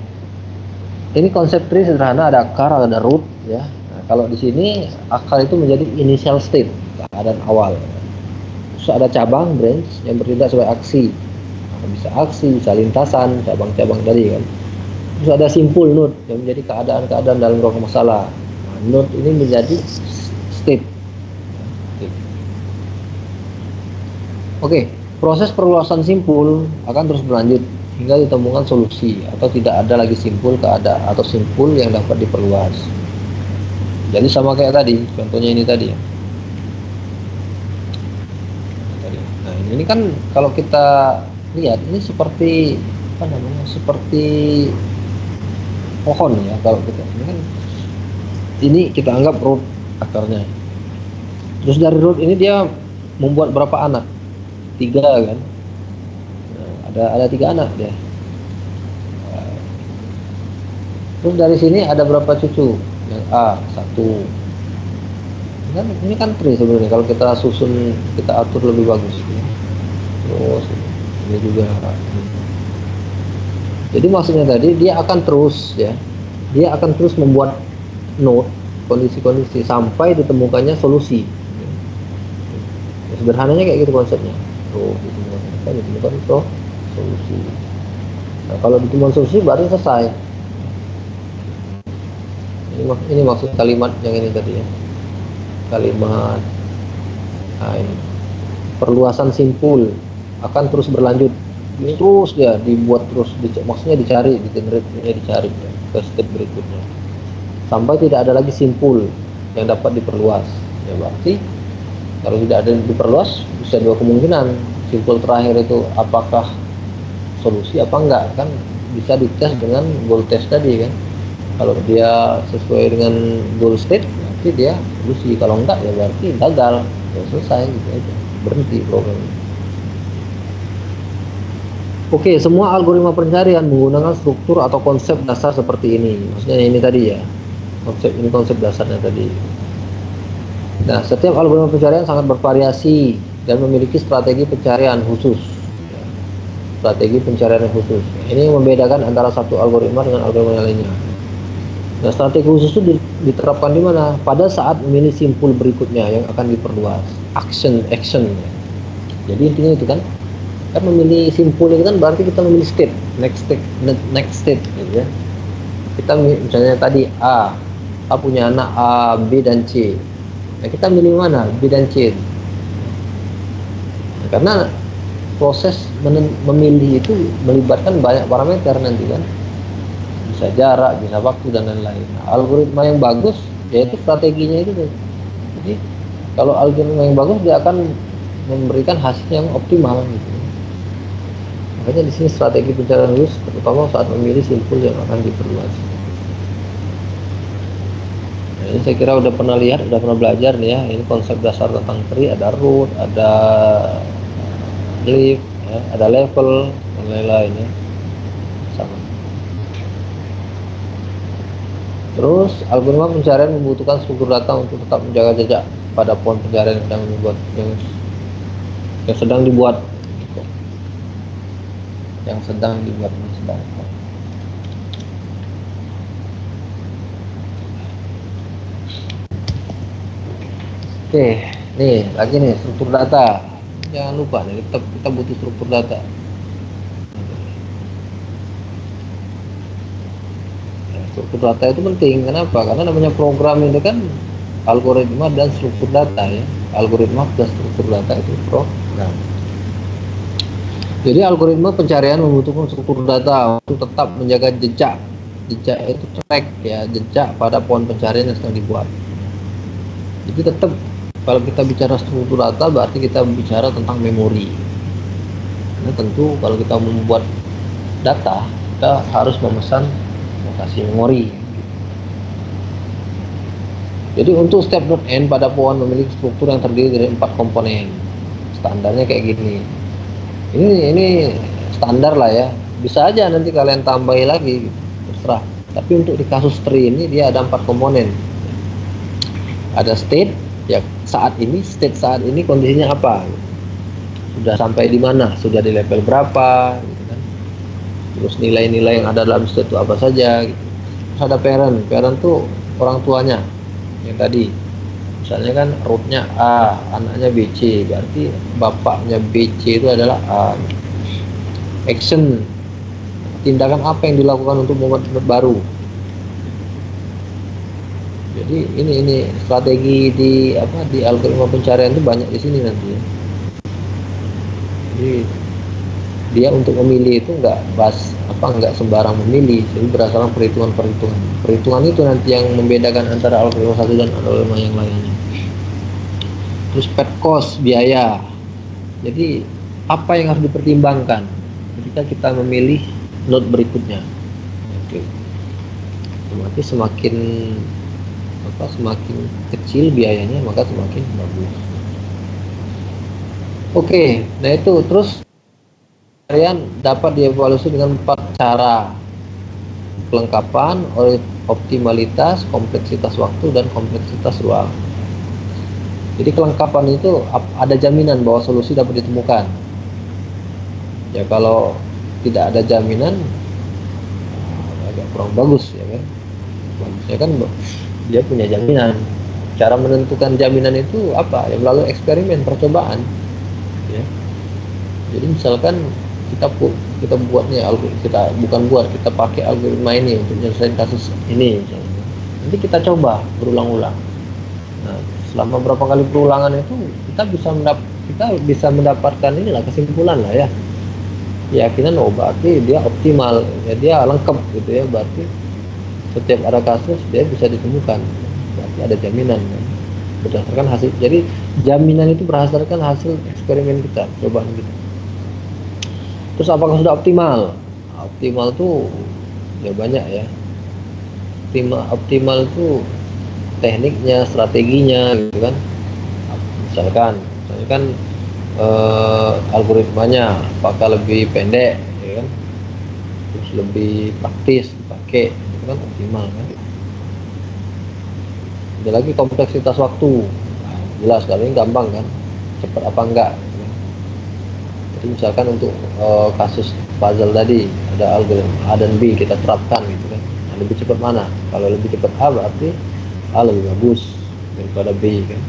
ini konsep tree sederhana, ada akar, ada root ya. Nah, kalau di sini akar itu menjadi initial state, keadaan awal. Terus ada cabang, branch, yang bertindak sebagai aksi. Nah, bisa aksi, bisa lintasan, cabang-cabang tadi kan. Terus ada simpul node yang menjadi keadaan-keadaan dalam beberapa masalah. Nah, node ini menjadi state. Oke, proses perluasan simpul akan terus berlanjut hingga ditemukan solusi atau tidak ada lagi simpul keadaan atau simpul yang dapat diperluas. Jadi sama kayak tadi, contohnya ini tadi ya. Nah ini kan kalau kita lihat ini seperti apa namanya? Seperti pohon ya kalau kita ini kita anggap root akarnya. Terus dari root ini dia membuat berapa anak? 3 kan? Nah, ada 3 anak dia. Terus dari sini ada berapa cucu? Yang A 1. Ini kan tree sebenarnya kalau kita susun, kita atur lebih bagus. Terus ini juga. Jadi maksudnya tadi dia akan terus ya, dia akan terus membuat node kondisi-kondisi sampai ditemukannya solusi. Ya, sederhananya kayak gitu konsepnya. Ditemukan solusi. Nah, kalau ditemukan solusi berarti selesai. Ini maksud kalimat yang ini tadi ya. Kalimat ini. Perluasan simpul akan terus berlanjut. Ini terus dia dibuat terus, maksudnya dicari, dicari ya, ke step berikutnya. Sampai tidak ada lagi simpul yang dapat diperluas. Ya berarti kalau tidak ada yang diperluas, bisa 2 kemungkinan. Simpul terakhir itu apakah solusi apa enggak, kan bisa dites dengan goal test tadi kan. Kalau dia sesuai dengan goal state, berarti dia solusi. Kalau enggak ya berarti gagal, ya selesai gitu aja, berhenti problem. Oke, semua algoritma pencarian menggunakan struktur atau konsep dasar seperti ini. Maksudnya ini tadi ya, konsep dasarnya tadi. Nah, setiap algoritma pencarian sangat bervariasi dan memiliki strategi pencarian khusus. Strategi pencarian khusus. Ini yang membedakan antara satu algoritma dengan algoritma yang lainnya. Nah, strategi khusus itu diterapkan di mana? Pada saat memilih simpul berikutnya yang akan diperluas. Action. Jadi intinya itu kan memilih simpul itu kan berarti kita memilih state, next state gitu ya. Kita misalnya tadi A punya anak A, B dan C. Nah, kita milih mana? B dan C. Nah, karena proses memilih itu melibatkan banyak parameter nanti kan. Bisa jarak, bisa waktu dan lain-lain. Nah, algoritma yang bagus yaitu strateginya itu. Jadi kalau algoritma yang bagus dia akan memberikan hasil yang optimal gitu. Makanya di sini strategi pencarian khusus terutama saat memilih simpul yang akan diperluas. Nah, ini saya kira udah pernah lihat, udah pernah belajar nih ya. Ini konsep dasar tentang tree, ada root, ada leaf, ya, ada level dan lain-lain ya. Sama. Terus algoritma pencarian membutuhkan struktur data untuk tetap menjaga jejak pada pohon pencarian yang sedang dibuat. Oke, nih lagi nih struktur data. Jangan lupa nih, kita butuh struktur data. Nah, struktur data itu penting. Kenapa? Karena namanya program itu kan algoritma dan struktur data ya. Algoritma dan struktur data itu program. Jadi algoritma pencarian membutuhkan struktur data untuk tetap menjaga jejak. Jejak itu track ya, jejak pada pohon pencarian yang sedang dibuat. Jadi tetap Kalau kita bicara struktur data berarti kita bicara tentang memori. Karena tentu kalau kita membuat data, kita harus memesan lokasi memori. Jadi untuk step.n pada pohon memiliki struktur yang terdiri dari 4 komponen. Standarnya kayak gini. Ini standar lah ya. Bisa aja nanti kalian tambahin lagi, gitu. Terserah. Tapi untuk di kasus tree ini dia ada 4 komponen. Ada state, ya saat ini kondisinya apa? Sudah sampai di mana? Sudah di level berapa? Gitu kan. Terus nilai-nilai yang ada dalam state itu apa saja? Gitu. Terus ada parent tuh orang tuanya. Yang tadi misalnya kan rootnya A, anaknya BC, berarti bapaknya BC itu adalah A. Action, tindakan apa yang dilakukan untuk membuat baru. Jadi ini strategi di algoritma pencarian itu banyak di sini nanti ya. Jadi dia untuk memilih itu nggak sembarang memilih, jadi berdasarkan perhitungan itu nanti yang membedakan antara algoritma satu dan algoritma yang lainnya. Terus pet cost, biaya. Jadi apa yang harus dipertimbangkan ketika kita memilih node berikutnya? Oke. Otomatis semakin kecil biayanya maka semakin bagus. Oke, nah itu terus pencarian dapat dievaluasi dengan 4 cara: kelengkapan, optimalitas, kompleksitas waktu, dan kompleksitas ruang. Jadi kelengkapan itu ada jaminan bahwa solusi dapat ditemukan. Ya kalau tidak ada jaminan agak kurang bagus ya kan. Bagusnya kan dia punya jaminan. Cara menentukan jaminan itu apa? Ya melalui eksperimen, percobaan. Ya. Jadi misalkan kita buatnya kita pakai algoritma ini untuk menyelesaikan kasus ini misalnya. Nanti kita coba berulang-ulang. Nah, selama berapa kali perulangan itu kita bisa mendapatkan inilah kesimpulan lah ya. Keyakinan berarti dia optimal, ya dia lengkap gitu ya, berarti setiap ada kasus dia bisa ditemukan, berarti ada jaminan kan? Berdasarkan hasil. Jadi jaminan itu berdasarkan hasil eksperimen kita, cobaan kita. Terus apakah sudah optimal? Optimal tuh ya banyak ya. Optimal itu tekniknya, strateginya gitu kan. Misalkan algoritmanya apakah lebih pendek ya kan, terus lebih praktis dipakai, itu kan optimal kan. Ada lagi kompleksitas waktu. Nah, jelas kalau ini gampang kan, cepat apa enggak gitu kan. Jadi misalkan untuk kasus puzzle tadi ada algoritma A dan B kita terapkan gitu kan, nah, lebih cepat mana? Kalau lebih cepat A berarti A lebih bagus daripada B kan,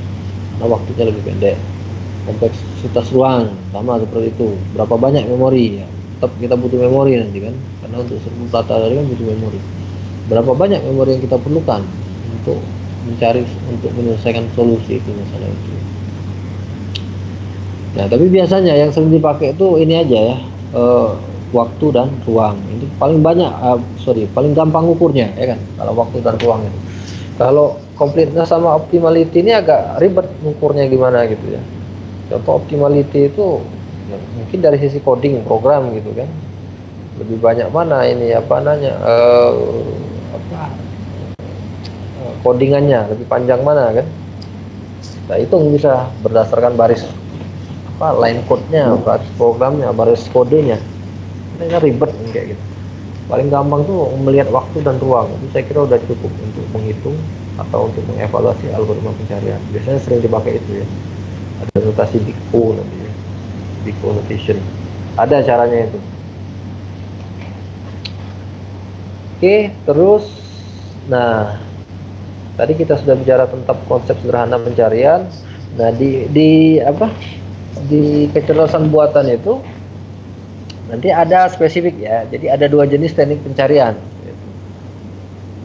karena waktunya lebih pendek. Kompleksitas ruang sama seperti itu, berapa banyak memori ya, tetap kita butuh memori nanti kan, karena untuk struktur data tadi kan butuh memori. Berapa banyak memori yang kita perlukan untuk menyelesaikan solusi itu masalah itu. Nah tapi biasanya yang sering dipakai itu ini aja ya, waktu dan ruang. Ini paling gampang ukurnya ya kan, kalau waktu dan ruang itu. Kalau completeness sama optimality ini agak ribet ukurnya gimana gitu ya. Contoh optimality itu ya, mungkin dari sisi coding program gitu kan, lebih banyak mana ini codingannya lebih panjang mana kan. Nah itu bisa berdasarkan baris line code-nya, baris programnya, baris kodenya. Ini ribet kayak gitu. Paling gampang tuh melihat waktu dan ruang. Itu saya kira udah cukup untuk menghitung atau untuk mengevaluasi algoritma pencarian. Biasanya sering dipakai itu ya. Ada notasi Big O nanti ya. Big O notation. Ada caranya itu. Oke, terus nah tadi kita sudah bicara tentang konsep sederhana pencarian. Nah di kecerdasan buatan itu nanti ada spesifik ya. Jadi ada 2 jenis teknik pencarian.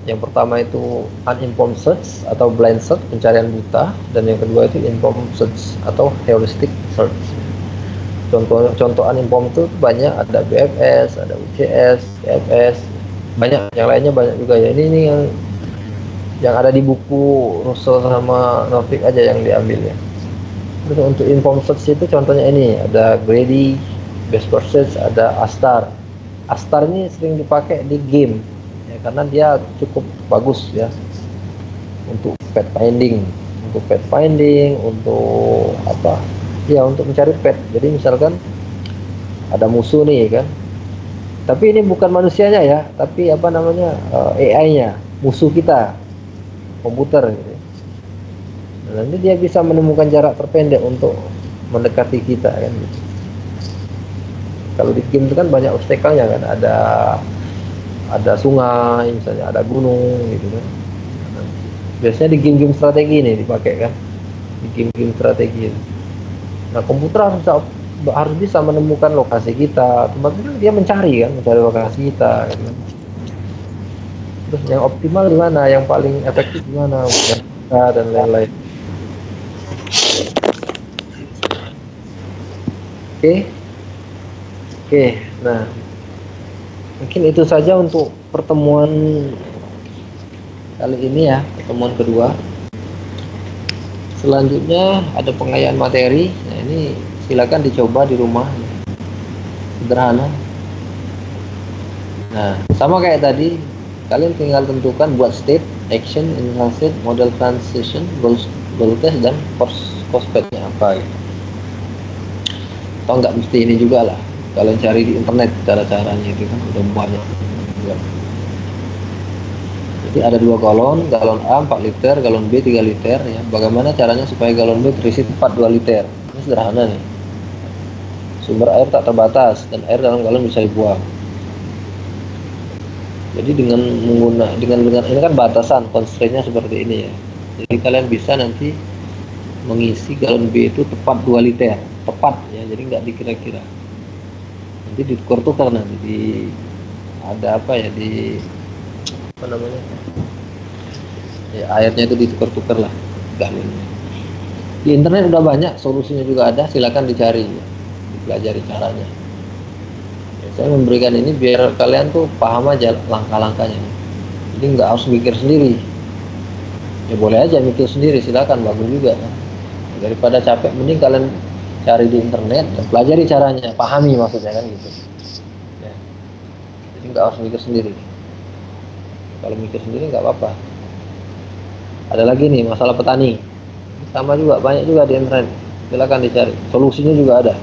Yang pertama itu uninformed search atau blind search, pencarian buta, dan yang kedua itu informed search atau heuristic search. Contoh uninformed itu banyak, ada BFS, ada UCS, TFS, banyak, yang lainnya banyak juga ya. Ini yang Yang ada di buku Russell sama Novick aja yang diambil ya. Terus untuk inform search itu contohnya ini, ada Grady, Best for Search, ada Astar. Astar ini sering dipakai di game ya, karena dia cukup bagus ya untuk pet finding, untuk apa ya, untuk mencari pet. Jadi misalkan ada musuh nih kan, tapi ini bukan manusianya ya, tapi apa namanya, AI-nya, musuh kita, komputer gitu. Nah, nanti dia bisa menemukan jarak terpendek untuk mendekati kita kan gitu. Kalau di game itu kan banyak obstacle-nya kan, ada sungai misalnya, ada gunung gitu kan. Nah, biasanya di game-game strategi nih dipakai kan, di game-game strategi. Nah, komputer harus bisa menemukan lokasi kita, tempat dia mencari lokasi kita kan. Terus yang optimal di mana, yang paling efektif di mana, dan lain-lain. Oke. Oke, nah mungkin itu saja untuk pertemuan kali ini ya, pertemuan kedua. Selanjutnya ada pengayaan materi. Nah, ini silakan dicoba di rumah, sederhana. Nah, sama kayak tadi, kalian tinggal tentukan buat state, action, initial state, model transition, goal test, dan prospectnya apa gitu. Atau nggak mesti ini juga lah, kalian cari di internet cara-caranya, itu kan udah banyak juga. Jadi ada 2 galon A 4 liter, galon B 3 liter ya. Bagaimana caranya supaya galon B terisi tepat 2 liter? Ini sederhana nih. Sumber air tak terbatas dan air dalam galon bisa dibuang. Jadi dengan ini kan batasan, constraint-nya seperti ini ya. Jadi kalian bisa nanti mengisi galon B itu tepat 2 liter, tepat ya. Jadi nggak dikira-kira. Nanti ditukar-tukar, nanti ada apa ya, di apa namanya ya, airnya itu ditukar-tukar lah galonnya. Di internet udah banyak solusinya juga ada, silakan dicari ya, dipelajari caranya ya. Saya memberikan ini biar kalian tuh paham aja langkah-langkahnya, jadi nggak harus mikir sendiri ya. Boleh aja mikir sendiri, silakan, bagus juga kan. Daripada capek, mending kalian cari di internet dan pelajari caranya, pahami maksudnya kan gitu ya. Jadi nggak harus mikir sendiri. Kalau mikir sendiri nggak apa-apa. Ada lagi nih masalah petani, sama juga, banyak juga di internet, silakan dicari, solusinya juga ada.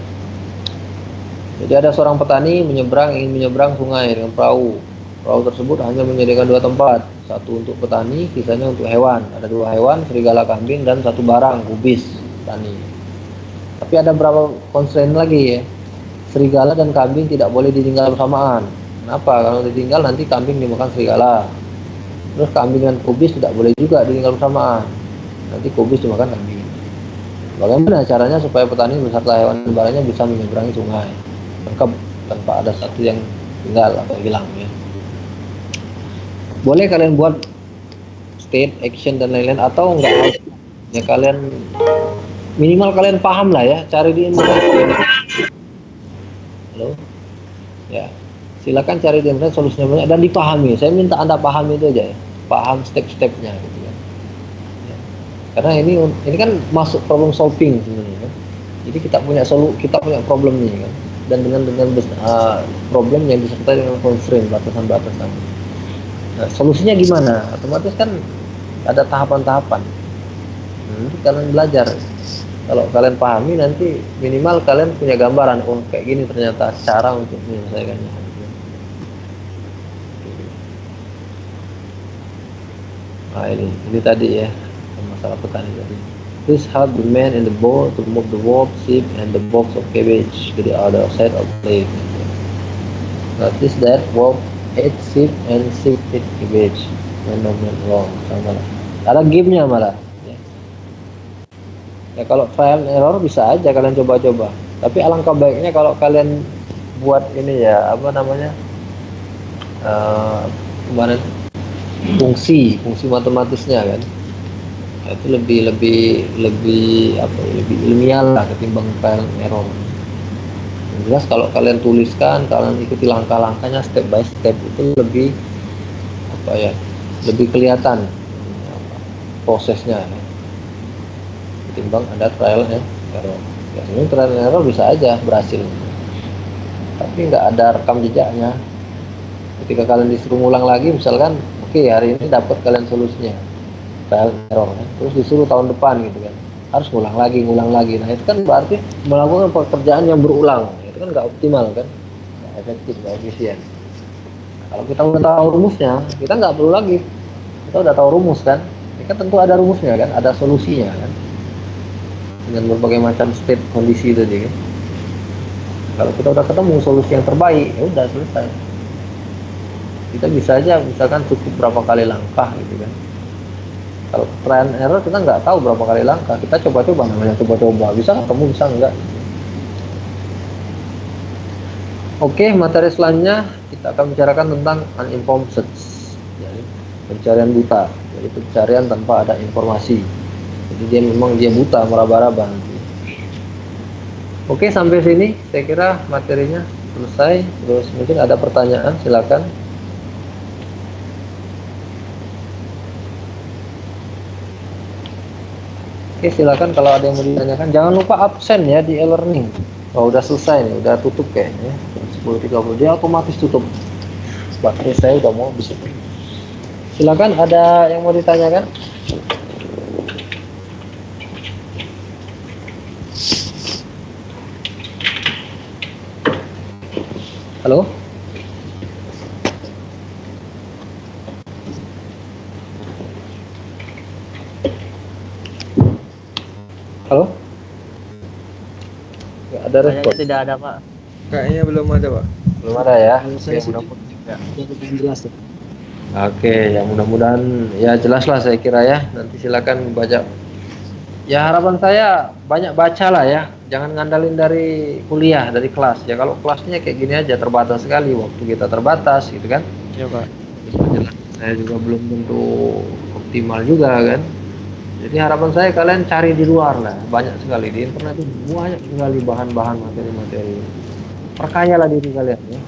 Jadi ada seorang petani ingin menyeberang sungai dengan perahu. Perahu tersebut hanya menyediakan 2 tempat, satu untuk petani, sisanya untuk hewan. Ada 2 hewan, serigala, kambing, dan 1 barang, kubis petani. Tapi ada berapa constraint lagi ya. Serigala dan kambing tidak boleh ditinggal bersamaan. Kenapa? Kalau ditinggal nanti kambing dimakan serigala. Terus kambing dan kubis tidak boleh juga ditinggal bersamaan, nanti kubis dimakan kambing. Bagaimana caranya supaya petani beserta hewan dan barangnya bisa menyeberangi sungai lengkap tanpa ada satu yang tinggal atau hilang ya? Boleh kalian buat state, action, dan lain-lain, atau enggak ya, kalian minimal kalian paham lah ya, cari di internet. Halo ya, silakan cari di internet, solusinya banyak dan dipahami. Saya minta Anda pahami itu aja ya, paham step-stepnya gitu ya. Karena ini kan masuk problem solving sebenarnya kan. Jadi kita punya problem nih kan, dan dengan problem yang disertai dengan constraint, batasan-batasan. Nah, solusinya gimana? Otomatis kan ada tahapan-tahapan. Nanti kalian belajar. Kalau kalian pahami, nanti minimal kalian punya gambaran, oh kayak gini ternyata cara untuk menyelesaikannya. Nah ini tadi ya, masalah petani tadi. Please help the man in the boat to move the warp, sheep, and the box of cabbage to the other side of the lake. Notice that warp ate sheep and sheep ate cabbage. When no went wrong, sama lah. Ada game-nya malah. Ya kalau trial and error bisa aja kalian coba-coba. Tapi alangkah baiknya kalau kalian buat ini ya, apa namanya, kemarin fungsi matematisnya kan. Itu lebih ilmiah lah ketimbang trial and error. Yang jelas kalau kalian tuliskan, kalian ikuti langkah-langkahnya step by step, itu lebih kelihatan prosesnya ya. Ketimbang ada trial and error. Ya sebenarnya trial and error bisa aja berhasil, tapi nggak ada rekam jejaknya. Ketika kalian disuruh ngulang lagi, misalkan oke, hari ini dapat kalian solusinya trial and error kan? Terus disuruh tahun depan gitu kan, harus ngulang lagi. Nah itu kan berarti melakukan pekerjaan yang berulang. Itu kan nggak optimal kan, nggak efektif, nggak efisien. Kalau kita udah tahu rumusnya, kita nggak perlu lagi. Kita udah tahu rumus kan, ini kan tentu ada rumusnya kan, ada solusinya kan, dengan berbagai macam state kondisi tadi kan. Kalau kita udah ketemu solusi yang terbaik, ya udah selesai. Kita bisa aja misalkan cukup berapa kali langkah gitu kan. Kalau trial and error kita nggak tahu berapa kali langkah, kita coba-coba, namanya coba-coba, bisa ketemu bisa enggak. Oke, materi selanjutnya kita akan bicarakan tentang uninformed search, jadi pencarian buta, jadi pencarian tanpa ada informasi. Jadi dia buta, meraba-raba. Oke, sampai sini saya kira materinya selesai. Terus mungkin ada pertanyaan, silakan. Oke, silakan kalau ada yang mau ditanyakan. Jangan lupa absen ya di e-learning. Oh, udah selesai nih, udah tutup kayaknya. 10.30 dia otomatis tutup. Baterai saya udah mau habis. Silakan, ada yang mau ditanyakan? Halo? Halo? Nggak ada respon. Kayaknya tidak ada, Pak. Kayaknya belum ada, Pak. Belum ada ya? Kalau Oke, saya sih mudah-mudahan. tidak lebih jelas ya. Oke, ya mudah-mudahan ya jelas lah saya kira ya. Nanti silakan baca. Ya harapan saya banyak baca lah ya. Jangan ngandalin dari kuliah, dari kelas. Ya kalau kelasnya kayak gini aja terbatas sekali, waktu kita terbatas gitu kan. Iya, Pak. Jelas saya juga belum tentu optimal juga kan. Jadi harapan saya kalian cari di luar lah. Banyak sekali di internet itu banyak sekali bahan-bahan materi-materi. Perkayalah diri kalian ya.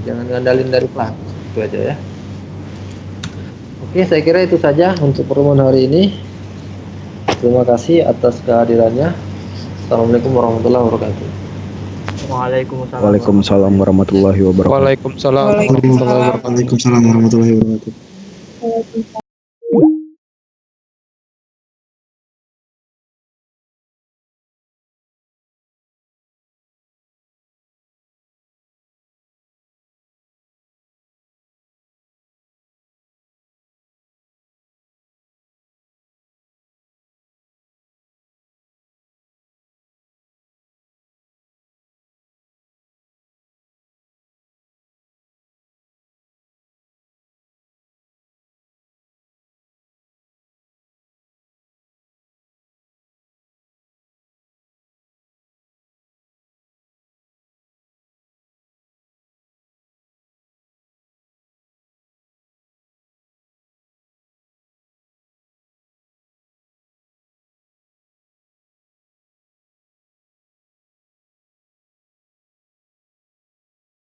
Jangan ngandalin dari kelas. Itu aja ya. Oke, saya kira itu saja untuk pertemuan hari ini. Terima kasih atas kehadirannya. Assalamualaikum warahmatullahi wabarakatuh. Waalaikumsalam. Waalaikumsalam warahmatullahi wabarakatuh. Waalaikumsalam warahmatullahi wabarakatuh. Waalaikumsalam warahmatullahi wabarakatuh.